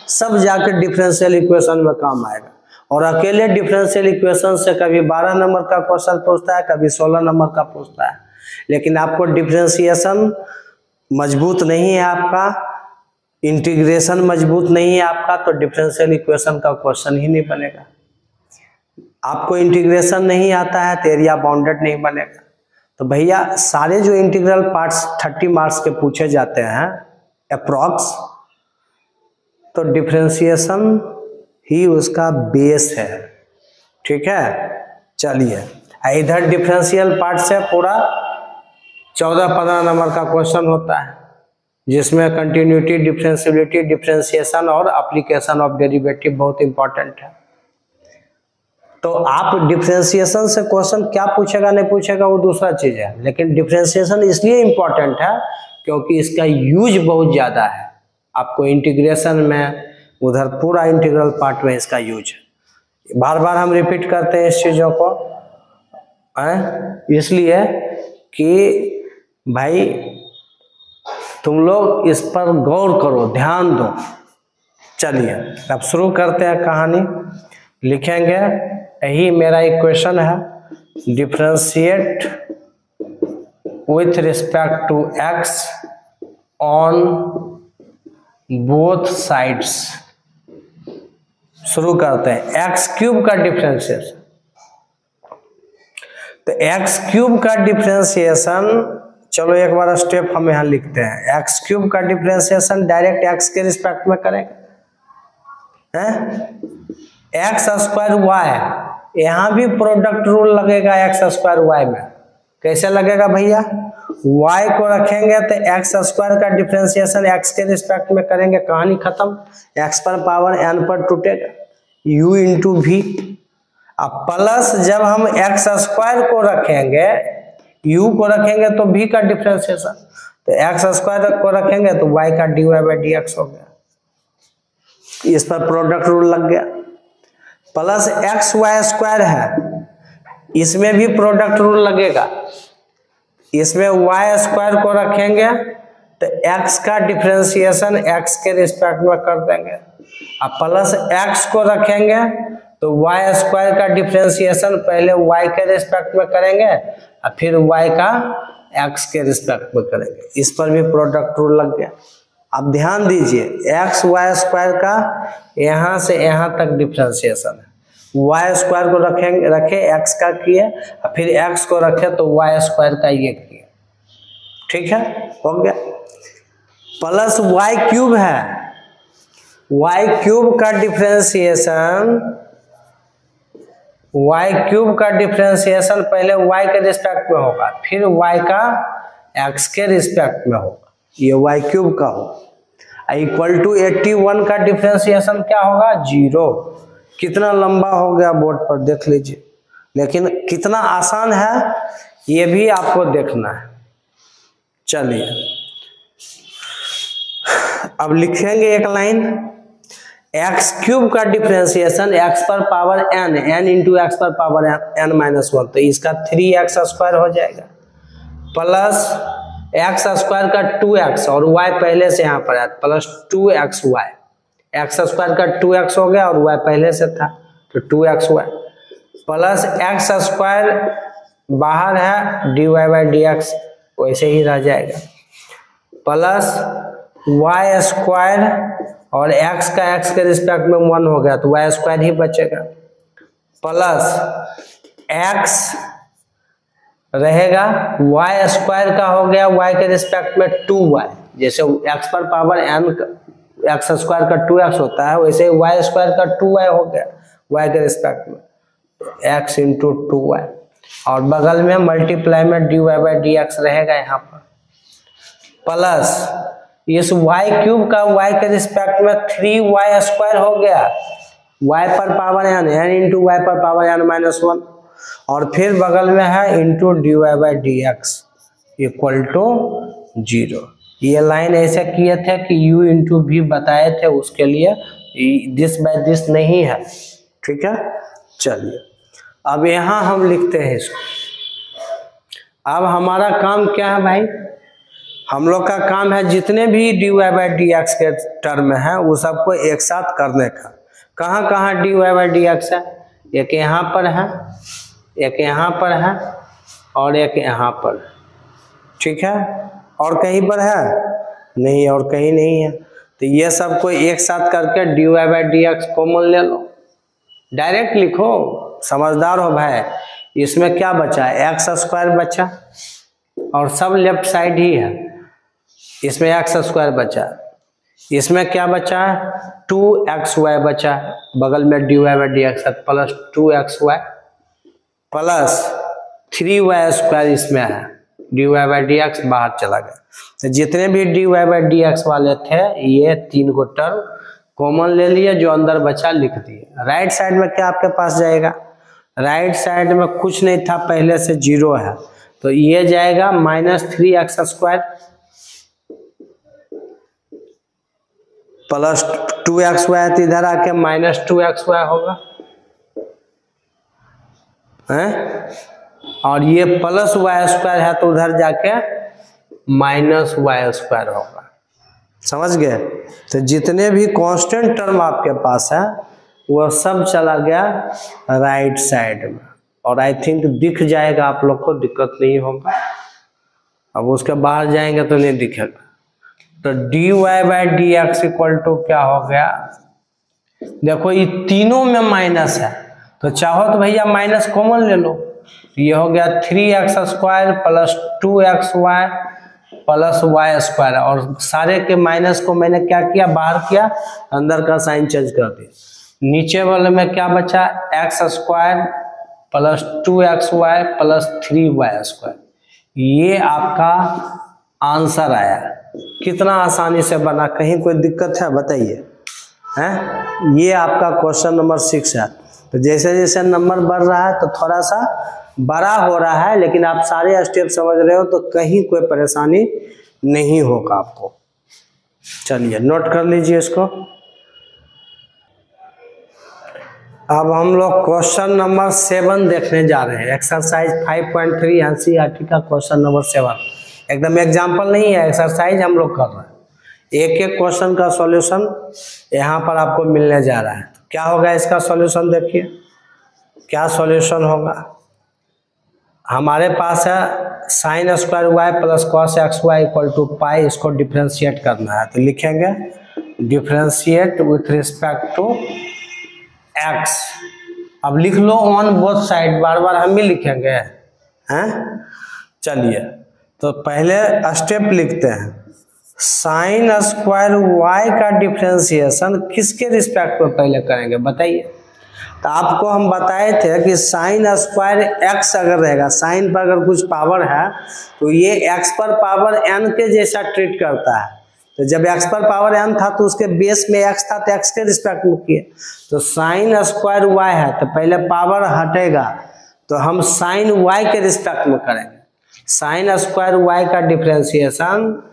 सब जाकर डिफरेंशियल इक्वेशन में काम आएगा। और अकेले डिफरेंशियल इक्वेशन से कभी 12 नंबर का क्वेश्चन पूछता है, कभी 16 नंबर का पूछता है, लेकिन आपको डिफरेंशिएशन मजबूत नहीं है आपका, इंटीग्रेशन मजबूत नहीं है आपका, तो डिफरेंशियल इक्वेशन का क्वेश्चन ही नहीं बनेगा। आपको इंटीग्रेशन नहीं आता है तो एरिया बाउंडेड नहीं बनेगा। तो भैया सारे जो इंटीग्रल पार्ट्स 30 मार्क्स के पूछे जाते हैं अप्रॉक्स, तो डिफरेंशिएशन ही उसका बेस है। ठीक है, चलिए इधर डिफरेंशियल पार्ट से पूरा 14-15 नंबर का क्वेश्चन होता है, जिसमें कंटिन्यूटी, डिफरेंशियबिलिटी, डिफरेंशिएशन और एप्लीकेशन ऑफ डेरिवेटिव बहुत इंपॉर्टेंट है। तो आप डिफरेंशिएशन से क्वेश्चन क्या पूछेगा नहीं पूछेगा वो दूसरा चीज है, लेकिन डिफरेंशिएशन इसलिए इंपॉर्टेंट है क्योंकि इसका यूज बहुत ज्यादा है। आपको इंटीग्रेशन में, उधर पूरा इंटीग्रल पार्ट में इसका यूज है। बार बार हम रिपीट करते हैं इस चीजों को, इसलिए कि भाई तुम लोग इस पर गौर करो, ध्यान दो। चलिए अब शुरू करते हैं कहानी। लिखेंगे, यही मेरा इक्वेशन है, differentiate with respect to x on both sides. शुरू करते हैं, एक्स क्यूब का डिफरेंशिएशन। तो एक्स क्यूब का डिफरेंशिएशन, चलो एक बार स्टेप हम यहां लिखते हैं। एक्स क्यूब का डिफरेंशिएशन डायरेक्ट एक्स के रिस्पेक्ट में करेंगे, एक्स स्क्वायर वाई, यहां भी प्रोडक्ट रूल लगेगा एक्स स्क्वायर वाई में। कैसे लगेगा भैया, y को रखेंगे तो एक्स स्क्वायर का डिफरेंशिएशन एक्स के रिस्पेक्ट में करेंगे, कहानी खत्म। x पर पावर n पर टूटेगा, u इंटू वी। अब प्लस जब हम एक्स स्क्वायर को रखेंगे, u को रखेंगे तो v का डिफरेंशिएशन, तो एक्स स्क्वायर को रखेंगे तो y का dy बाई डी एक्स हो गया। इस पर प्रोडक्ट रूल लग गया। प्लस एक्स वाई स्क्वायर है, इसमें भी प्रोडक्ट रूल लगेगा। इसमें y स्क्वायर को रखेंगे तो x का डिफरेंशिएशन x के रिस्पेक्ट में कर देंगे। अब प्लस x को रखेंगे तो y स्क्वायर का डिफरेंशिएशन पहले y के रिस्पेक्ट में करेंगे और फिर y का x के रिस्पेक्ट में करेंगे। इस पर भी प्रोडक्ट रूल लग गया। अब ध्यान दीजिए, एक्स वाई स्क्वायर का यहाँ से यहाँ तक डिफरेंशिएशन है। वाई स्क्वायर को रखे एक्स का किए, फिर एक्स को रखे तो वाई स्क्वायर का ये किए। ठीक है, हो गया। प्लस वाई क्यूब है, वाई क्यूब का डिफरेंशिएशन, वाई क्यूब का डिफरेंशिएशन पहले वाई के रिस्पेक्ट में होगा, फिर वाई का एक्स के रिस्पेक्ट में होगा। ये वाई क्यूब का हो इक्वल टू 81 का डिफरेंशिएशन क्या होगा, 0। कितना लंबा हो गया बोर्ड पर देख लीजिए, लेकिन कितना आसान है ये भी आपको देखना है। चलिए अब लिखेंगे एक लाइन, एक्स क्यूब का डिफरेंशिएशन एक्स पर power n, n into x पर पावर n माइनस 1, तो इसका 3x स्क्वायर हो जाएगा। प्लस एक्स स्क्वायर का 2x और y पहले से यहाँ पर है, प्लस 2xy। एक्स स्क्वायर का 2x हो गया और y पहले से था तो 2xy, प्लस एक्स स्क्वायर बाहर है, dy बाई डी एक्स वैसे ही रह जाएगा, प्लस y स्क्वायर और x का x के रिस्पेक्ट में 1 हो गया तो y स्क्वायर ही बचेगा, प्लस x रहेगा, y स्क्वायर का हो गया y के रिस्पेक्ट में 2y। जैसे x पर पावर n एक्स स्क्वायर का 2x होता है, वैसे y स्क्वायर का 2y हो गया y के रिस्पेक्ट में, x इंटू 2y, और बगल में मल्टीप्लाई में dy बाई डी एक्स रहेगा यहाँ पर, प्लस इस y क्यूब का y के रिस्पेक्ट में 3y स्क्वायर हो गया, y पर power n, n into y पर पावर n माइनस 1, और फिर बगल में है into dy by D x equal to 0। ये लाइन ऐसे किए थे कि u इंटू भी बताए थे, उसके लिए दिस बाय दिस नहीं है। ठीक है, चलिए अब यहाँ हम लिखते हैं इसको। अब हमारा काम क्या है भाई, हम लोग का काम है जितने भी dy बाई डी एक्स के टर्म है वो सबको एक साथ करने का। कहाँ कहाँ dy बाई डी एक्स है? एक यहाँ पर है, एक यहाँ पर है और एक यहाँ पर, ठीक है। और कहीं पर है नहीं, और कहीं नहीं है। तो ये सबको एक साथ करके dy by D x common ले लो, डायरेक्ट लिखो, समझदार हो भाई। इसमें क्या बचा है? एक्स स्क्वायर बचा और सब लेफ्ट साइड ही है, इसमें एक्स स्क्वायर बचा। इसमें क्या बचा है? 2xy बचा है, बगल में dy बाई डी एक्स है, plus 2xy plus 3y square इसमें है, dy बाई डी एक्स बाहर चला गया। तो जितने भी dy बाई डी एक्स वाले थे ये 3 को टर्म कॉमन ले लिए, जो अंदर बचा लिख दिए। राइट साइड में क्या आपके पास जाएगा? राइट साइड में कुछ नहीं था, पहले से 0 है, तो ये जाएगा -3x स्क्वायर प्लस 2xy, तो इधर आके -2xy होगा हैं? और ये प्लस y स्क्वायर है तो उधर जाके -y स्क्वायर होगा। समझ गए? तो जितने भी कांस्टेंट टर्म आपके पास है वो सब चला गया राइट साइड में, और आई थिंक दिख जाएगा आप लोग को, दिक्कत नहीं होगा। अब उसके बाहर जाएंगे तो नहीं दिखेगा। तो dy by D x equal to क्या हो गया? देखो ये तीनों में माइनस है, तो चाहो तो भैया माइनस कॉमन ले लो। ये हो गया 3x square plus 2xy plus y square, और सारे के माइनस को मैंने क्या किया? बाहर किया, अंदर का साइन चेंज कर दिया। नीचे वाले में क्या बचा? x square plus 2xy plus 3y square. ये आपका आंसर आया। कितना आसानी से बना, कहीं कोई दिक्कत है बताइए हैं? ये आपका क्वेश्चन नंबर 6 है। तो जैसे जैसे नंबर बढ़ रहा है तो थोड़ा सा बड़ा हो रहा है, लेकिन आप सारे स्टेप समझ रहे हो तो कहीं कोई परेशानी नहीं होगा आपको। चलिए नोट कर लीजिए इसको। अब हम लोग क्वेश्चन नंबर 7 देखने जा रहे हैं। एक्सरसाइज 5.3 एनसीईआरटी का क्वेश्चन नंबर 7। एकदम एग्जाम्पल नहीं है, एक्सरसाइज हम लोग कर रहे हैं। एक एक क्वेश्चन का सॉल्यूशन यहाँ पर आपको मिलने जा रहा है। तो क्या होगा इसका सॉल्यूशन? देखिए क्या सॉल्यूशन होगा। हमारे पास है sine square y plus cos x y equal to pi. इसको डिफ्रेंशिएट करना है, तो लिखेंगे differentiate with respect to x. अब लिख लो ऑन बोथ साइड, बार बार हम ही लिखेंगे हैं। चलिए तो पहले स्टेप लिखते हैं। साइन स्क्वायर वाई का डिफ्रेंशिएशन किसके रिस्पेक्ट में पहले करेंगे बताइए? तो आपको हम बताए थे कि साइन स्क्वायर एक्स अगर रहेगा, साइन पर अगर कुछ पावर है तो ये एक्स पर पावर एन के जैसा ट्रीट करता है। तो जब एक्स पर पावर एन था तो उसके बेस में एक्स था, तो एक्स के रिस्पेक्ट में किए। तो साइन स्क्वायर वाई है तो पहले पावर हटेगा, तो हम साइन वाई के रिस्पेक्ट में करेंगे। साइन स्क्वायर वाई का डिफ्रेंशिएशन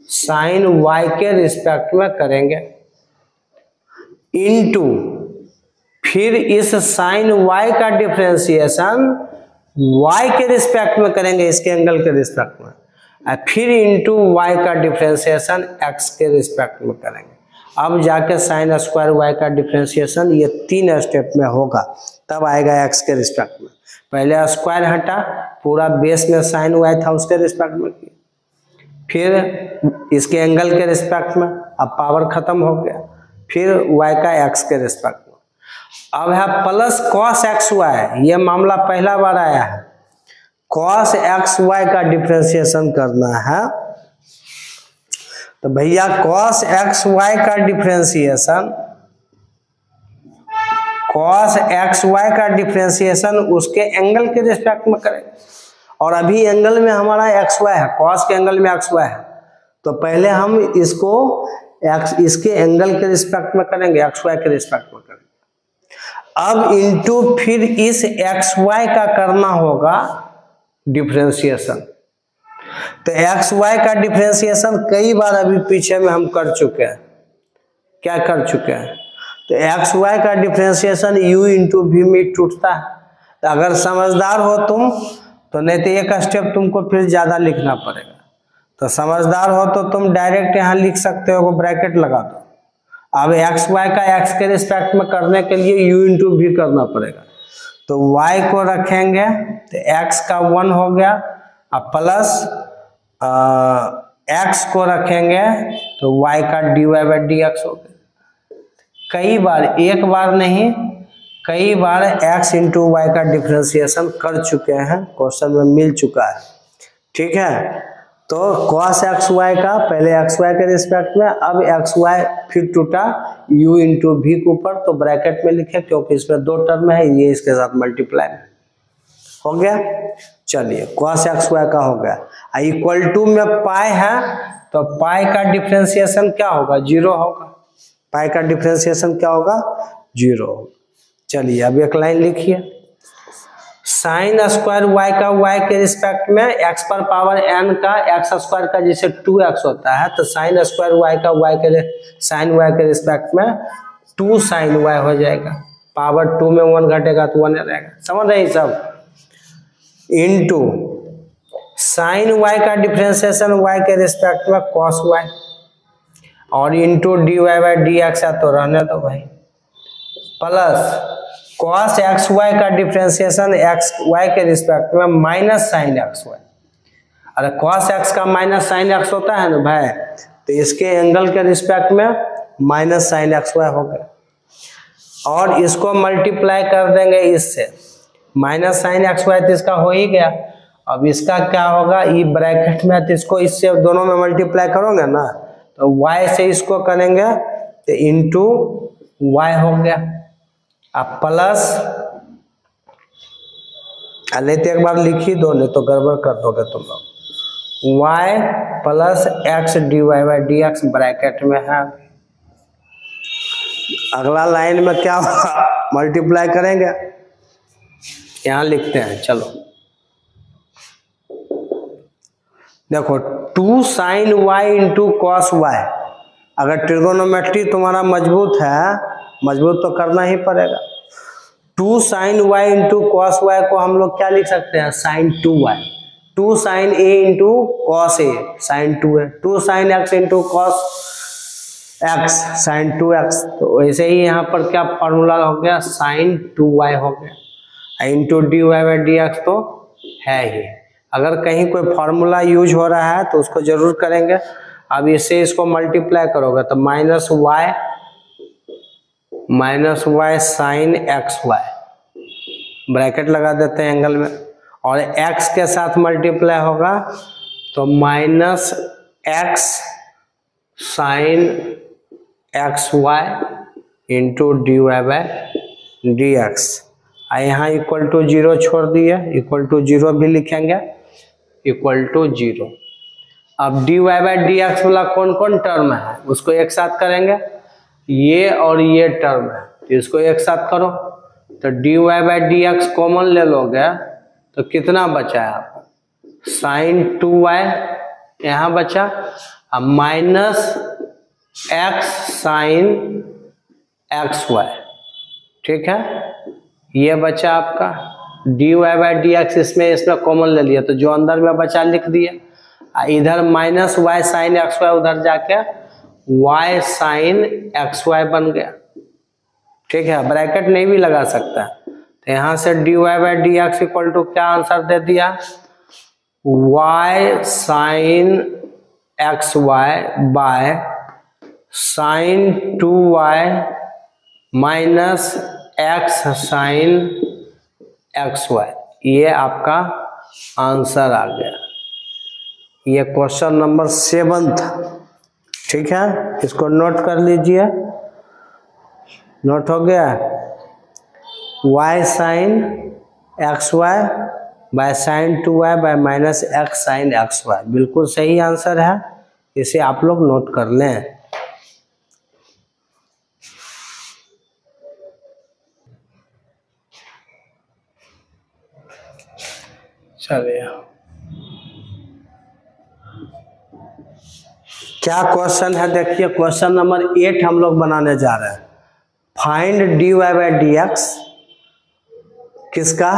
साइन वाई के रिस्पेक्ट में करेंगे, इनटू फिर इस साइन वाई का डिफ्रेंशिएशन वाई के रिस्पेक्ट में करेंगे, इसके एंगल के रिस्पेक्ट में, और फिर इनटू वाई का डिफ्रेंशिएशन एक्स के रिस्पेक्ट में करेंगे। अब जाके साइन स्क्वायर वाई का डिफ्रेंशिएशन ये 3 स्टेप में होगा, तब आएगा एक्स के रिस्पेक्ट में। पहले स्क्वायर हटा, पूरा बेस में साइन वाई था उसके रिस्पेक्ट में किया, फिर इसके एंगल के रिस्पेक्ट में, अब पावर खत्म हो गया, फिर वाई का एक्स के रिस्पेक्ट में। अब है प्लस कॉस एक्स वाई, ये मामला पहला बार आया है। कॉस एक्स वाई का डिफ्रेंशिएशन करना है, तो भैया कॉस एक्स वाई का डिफ्रेंशिएशन, कॉस एक्स वाई का डिफ्रेंशिएशन उसके एंगल के रिस्पेक्ट में करेंगे। और अभी एंगल में हमारा एक्स वाई है, कॉस के एंगल में एक्स वाई है, तो पहले हम इसको एक्स इसके एंगल के रिस्पेक्ट में करेंगे, एक्स वाई के रिस्पेक्ट में करेंगे। अब इनटू फिर इस एक्स वाई का करना होगा डिफ्रेंशिएशन। तो एक्स वाई का डिफ्रेंशिएशन कई बार अभी पीछे में हम कर चुके हैं। क्या कर चुके हैं? तो एक्स वाई का डिफ्रेंशिएशन u इंटू वी में टूटता है। तो अगर समझदार हो तुम तो नहीं तो एक स्टेप तुमको फिर ज्यादा लिखना पड़ेगा। तो समझदार हो तो तुम डायरेक्ट यहाँ लिख सकते हो, ब्रैकेट लगा दो। अब एक्स वाई का एक्स के रिस्पेक्ट में करने के लिए u इंटू भी करना पड़ेगा, तो y को रखेंगे तो x का 1 हो गया, अब प्लस x को रखेंगे तो y का dy बाई dx हो गया। कई बार, एक बार नहीं, कई बार x इंटू वाई का डिफ्रेंसिएशन कर चुके हैं, क्वेश्चन में मिल चुका है। ठीक है, तो cos एक्स वाई का पहले एक्स वाई के रिस्पेक्ट में, अब एक्स वाई फिर टूटा u इंटू भी के ऊपर, तो ब्रैकेट में लिखे क्योंकि इसमें 2 टर्म है, ये इसके साथ मल्टीप्लाई हो गया। चलिए cos एक्स वाई का हो गया, इक्वल टू में पाई है तो पाई का डिफ्रेंसिएशन क्या होगा, 0 होगा। पाई का डिफ्रेंसिएशन क्या होगा, 0 होगा। चलिए अब एक लाइन लिखिए, साइन स्क्वायर वाई का वाई के रिस्पेक्ट में एक्स पर पावर n का एक्स स्क्वायर का जैसे 2x होता है, तो साइन स्क्वायर वाई का साइन वाई के रिस्पेक्ट में 2 साइन वाई हो जाएगा। पावर 2 में 1 घटेगा तो 1 रहेगा, समझ रहे सब। इनटू साइन वाई का डिफ्रेंसिएशन वाई के रिस्पेक्ट में कॉस वाई, और into d Y by D x है तो रहने दो भाई, प्लस cos एक्स वाई का डिफ्रेंसिएशन एक्स वाई के रिस्पेक्ट में माइनस साइन एक्स वाई। अरे cos एक्स का माइनस साइन एक्स होता है ना भाई, तो इसके एंगल के रिस्पेक्ट में माइनस साइन एक्स वाई हो गया, और इसको मल्टीप्लाई कर देंगे इससे, माइनस साइन एक्स वाई तो इसका हो ही गया। अब इसका क्या होगा, ये ब्रैकेट में, तो इसको इससे दोनों में मल्टीप्लाई करोगे ना, तो y से इसको करेंगे तो इंटू वाई हो गया। अब प्लस, नहीं तो एक बार लिख ही दो, नहीं तो गड़बड़ कर दोगे तुम लोग, y प्लस x d Y by D x bracket में है। अगला लाइन में क्या होगा, मल्टीप्लाई करेंगे, यहां लिखते हैं। चलो देखो, 2 sine y into cos y, अगर ट्रिगोनोमेट्री तुम्हारा मजबूत है, मजबूत तो करना ही पड़ेगा, 2 sine y into cos y को हम लोग क्या लिख सकते हैं, sine 2y, 2 sine a into cos a sine 2 है, 2 sine x into cos x sine 2x। तो वैसे ही यहाँ पर क्या फॉर्मूला हो गया, साइन 2y हो गया, into D Y by D x तो है ही। अगर कहीं कोई फॉर्मूला यूज हो रहा है तो उसको जरूर करेंगे। अब इससे इसको मल्टीप्लाई करोगे तो minus y sine x y, bracket लगा देते हैं एंगल में, और x के साथ मल्टीप्लाई होगा तो minus x sine x y into D Y by D x. यहाँ इक्वल टू 0 छोड़ दिए, इक्वल टू 0 भी लिखेंगे, इक्वल टू 0। अब d Y by D x वाला कौन कौन टर्म है उसको एक साथ करेंगे, ये और ये टर्म है तो इसको एक साथ करो, तो D Y by D x common ले लोगे तो कितना बचा है आपका, साइन 2y यहाँ बचा, अब minus x sine x y, ठीक है, ये बचा आपका d Y by D x, इसमें कॉमन ले लिया तो जो अंदर में बचा लिख दिया, इधर minus y sine x y, उधर जाके y साइन एक्स वाई बन गया, ठीक है। ब्रैकेट नहीं भी लगा सकता, तो यहाँ से d Y by D x equal to क्या आंसर दे दिया, y sine x y by sine 2y minus x sine x y, ये आपका आंसर आ गया। ये क्वेश्चन नंबर 7 था, ठीक है, इसको नोट कर लीजिए, नोट हो गया, y sine x y by sine 2y by minus x sine x y, बिल्कुल सही आंसर है, इसे आप लोग नोट कर लें। चलिए क्या क्वेश्चन है देखिए, क्वेश्चन नंबर 8 हम लोग बनाने जा रहे हैं। Find d Y by D x, किसका,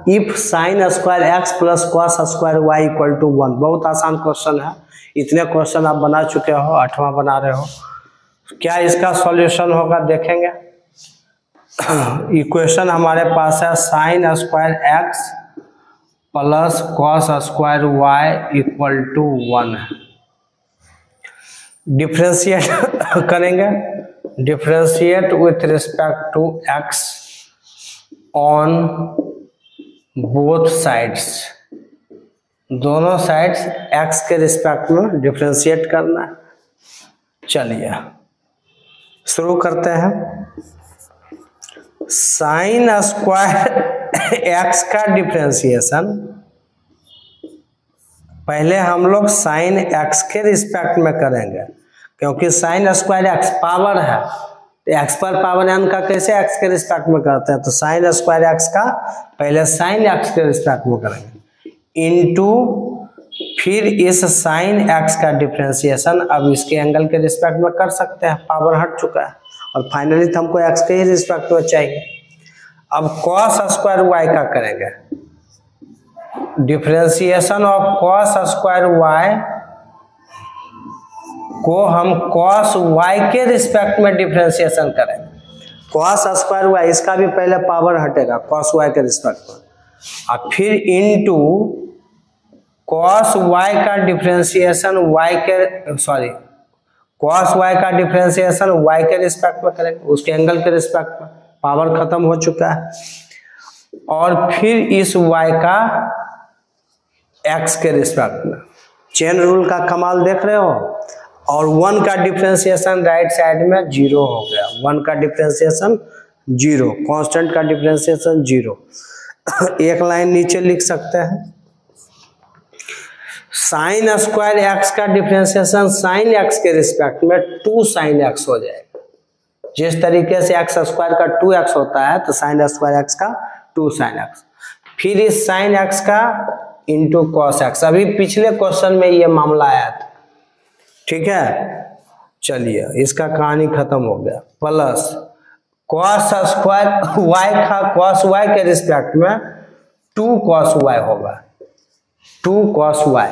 if sine square x plus cos square y equal to 1। बहुत आसान क्वेश्चन है, इतने क्वेश्चन आप बना चुके हो, 8वां बना रहे हो। क्या इसका सॉल्यूशन होगा देखेंगे। इक्वेशन हमारे पास है sine square x plus cos square y equal to 1 है। डिफ्रेंशिएट करेंगे, differentiate with respect to x on both sides, दोनों साइड्स एक्स के रिस्पेक्ट में डिफ्रेंशिएट करना है। चलिए शुरू करते हैं। साइन स्क्वायर एक्स का डिफ्रेंशिएशन पहले हम लोग साइन एक्स के रिस्पेक्ट में करेंगे, क्योंकि साइन स्क्वायर एक्स पावर है, तो एक्स पर पावर एन का कैसे एक्स के रिस्पेक्ट में करते हैं, तो साइन स्क्वायर एक्स का पहले साइन एक्स के रिस्पेक्ट में करेंगे इनटू फिर इस साइन एक्स का डिफ्रेंशिएशन अब इसके एंगल के रिस्पेक्ट में कर सकते हैं, पावर हट चुका है और फाइनली तो हमको एक्स के ही रिस्पेक्ट में चाहिए। अब कॉस स्क्वायर वाई का करेंगे, differentiation of cos square y को हम कॉस वाई के रिस्पेक्ट में डिफ्रेंशिएशन करेंगे। कॉस स्क्वायर वाई इसका भी पहले पावर हटेगा कॉस वाई के रिस्पेक्ट में, और फिर इनटू कॉस वाई का डिफ्रेंशिएशन वाई के कॉस वाई का डिफ्रेंशिएशन वाई के रिस्पेक्ट में करेंगे, उसके एंगल के रिस्पेक्ट में, पावर खत्म हो चुका है। और फिर इस वाई का एक्स के रिस्पेक्ट में, चेन रूल का कमाल देख रहे हो। और 1 का डिफ्रेंशिएशन राइट साइड में 0 हो गया, 1 का डिफ्रेंशिएशन 0, कांस्टेंट का डिफ्रेंशिएशन 0। एक लाइन नीचे लिख सकते हैं, साइन स्क्वायर एक्स का डिफ्रेंशिएशन साइन एक्स के रिस्पेक्ट में 2 साइन एक्स हो जाएगा। जिस तरीके से एक्स स्क्वायर का 2x होता है तो साइन स्क्वायर एक्स का 2 साइन एक्स, फिर इस साइन एक्स का इंटू कॉस एक्स। अभी पिछले क्वेश्चन में ये मामला आया था, ठीक है। चलिए इसका कहानी खत्म हो गया। प्लस कॉस स्क्वायर वाई का कॉस वाई के रिस्पेक्ट में 2 कॉस वाई होगा, 2 कॉस वाई,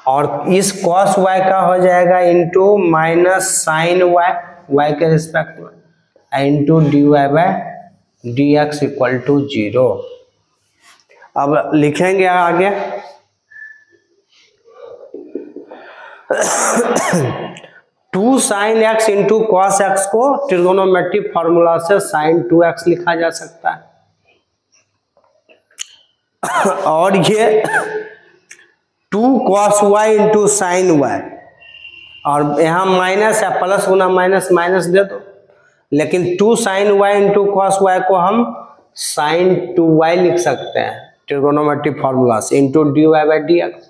और इस कॉस वाई का हो जाएगा into minus sine y y के रिस्पेक्ट में into D Y by D x equal to 0। अब लिखेंगे आगे 2 sine x into cos x को ट्रिगोनोमेट्रिक फॉर्मूला से साइन 2x लिखा जा सकता है। और ये 2 cos Y into sine y, और यहाँ माइनस है, प्लस गुना माइनस माइनस दे दो, लेकिन 2 sine y into cos y को हम साइन 2y लिख सकते हैं ट्रिगोनोमेट्रिक फॉर्मूला से, into D Y by D x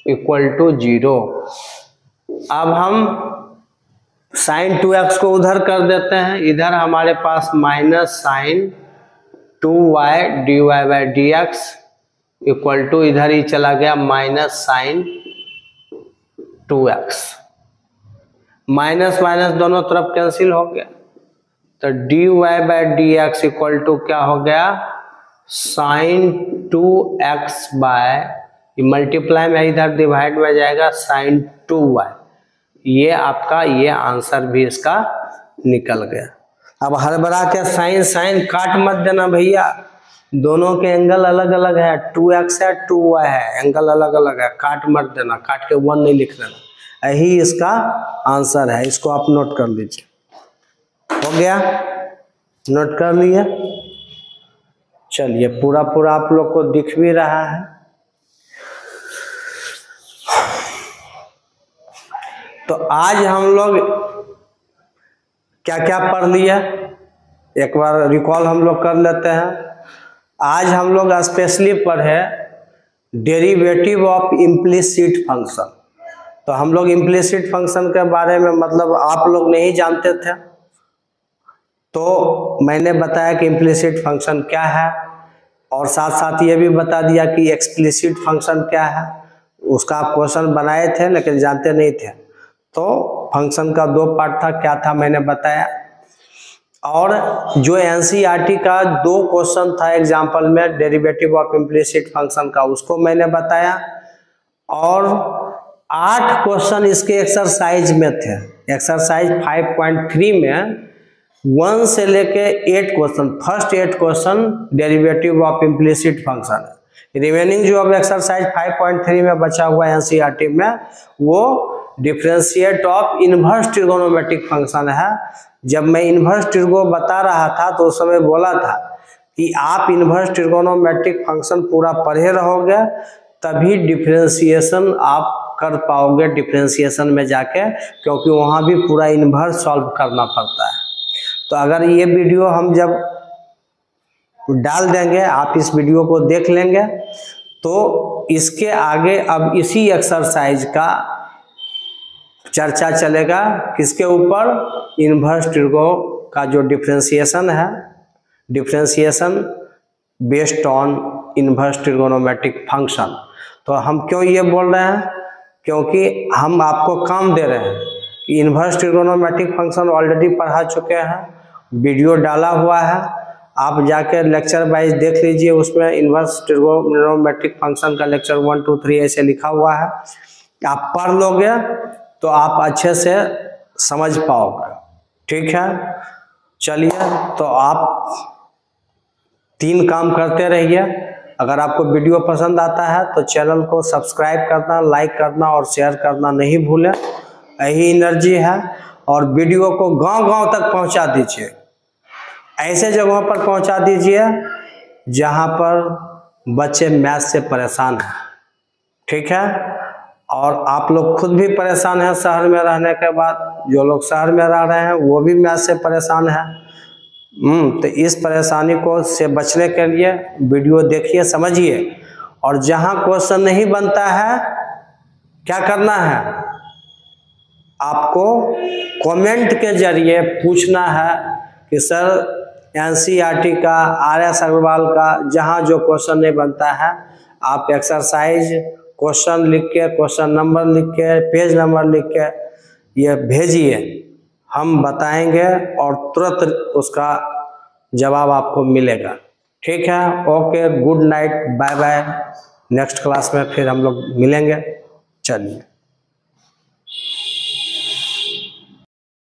equal to 0। अब हम साइन 2x को उधर कर देते हैं, इधर हमारे पास minus sine 2y d Y by D x equal to इधर ही चला गया minus sign 2x, minus minus दोनों तरफ कैंसिल हो गया, तो D Y by D x equal to क्या हो गया साइन 2x बाय, मल्टीप्लाई में इधर डिवाइड में जाएगा साइन 2y। ये आपका ये आंसर भी इसका निकल गया। अब हड़बड़ा के साइन साइन काट मत देना भैया, दोनों के एंगल अलग अलग है, 2x है 2y है, एंगल अलग अलग है, काट मत देना, काट के 1 नहीं लिख देना, यही इसका आंसर है। इसको आप नोट कर लीजिए। हो गया, नोट कर लिए। चलिए पूरा पूरा आप लोग को दिख भी रहा है। तो आज हम लोग क्या क्या पढ़ लिया, एक बार रिकॉल हम लोग कर लेते हैं। आज हम लोग स्पेशली पढ़े डेरिवेटिव ऑफ इम्प्लिसिट फंक्शन। तो हम लोग इम्प्लिसिट फंक्शन के बारे में मतलब आप लोग नहीं जानते थे, तो मैंने बताया कि इम्प्लिसिट फंक्शन क्या है, और साथ साथ ये भी बता दिया कि एक्सप्लिसिट फंक्शन क्या है। उसका आप क्वेश्चन बनाए थे लेकिन जानते नहीं थे। तो फंक्शन का 2 पार्ट था, क्या था मैंने बताया। और जो एनसीईआरटी का 2 क्वेश्चन था एग्जाम्पल में डेरिवेटिव ऑफ इम्प्लिसिट फंक्शन का, उसको मैंने बताया। और 8 क्वेश्चन इसके एक्सरसाइज में थे। एक्सरसाइज 5.3 में 1 से लेके 8 question, first 8 question derivative of implicit function है। रिमेनिंग जो अब एक्सरसाइज 5.3 में बचा हुआ एनसीईआरटी में वो differentiate of inverse trigonometric function है। जब मैं इनवर्स ट्रिगो बता रहा था तो उस समय बोला था कि आप इनवर्स ट्रिगोनोमेट्रिक फंक्शन पूरा पढ़े रहोगे तभी डिफरेंशिएशन आप कर पाओगे डिफरेंशिएशन में जाके, क्योंकि वहाँ भी पूरा इनवर्स सॉल्व करना पड़ता है। तो अगर ये वीडियो हम जब डाल देंगे, आप इस वीडियो को देख लेंगे, तो इसके आगे अब इसी एक्सरसाइज का चर्चा चलेगा। किसके ऊपर? इनवर्स ट्रिगो का जो डिफरेंशिएशन है, differentiation based on inverse trigonometric function. तो हम क्यों ये बोल रहे हैं? क्योंकि हम आपको काम दे रहे हैं कि इनवर्स ट्रिगोनोमेट्रिक फंक्शन ऑलरेडी पढ़ा चुके हैं, वीडियो डाला हुआ है, आप जाके लेक्चर वाइज देख लीजिए। उसमें इनवर्स ट्रिगोनोमेट्रिक फंक्शन का लेक्चर 1, 2, 3 ऐसे लिखा हुआ है। आप पढ़ लोगे तो आप अच्छे से समझ पाओगे। ठीक है, चलिए, तो आप 3 काम करते रहिए। अगर आपको वीडियो पसंद आता है तो चैनल को सब्सक्राइब करना, लाइक करना और शेयर करना नहीं भूलें। यही एनर्जी है। और वीडियो को गांव-गांव तक पहुंचा दीजिए, ऐसे जगहों पर पहुंचा दीजिए जहां पर बच्चे मैथ से परेशान हैं। ठीक है, और आप लोग खुद भी परेशान हैं शहर में रहने के बाद। जो लोग शहर में रह रहे हैं वो भी मैथ से परेशान हैं। तो इस परेशानी को से बचने के लिए वीडियो देखिए, समझिए। और जहां क्वेश्चन नहीं बनता है क्या करना है? आपको कमेंट के जरिए पूछना है कि सर एनसीईआरटी का, आर.एस. अग्रवाल का जहां जो क्वेश्चन नहीं बनता है, आप एक्सरसाइज क्वेश्चन लिख के, क्वेश्चन नंबर लिख के, पेज नंबर लिख के ये भेजिए, हम बताएंगे और तुरंत उसका जवाब आपको मिलेगा। ठीक है, okay, good night, bye bye. Next class में फिर हम लोग मिलेंगे। चलिए।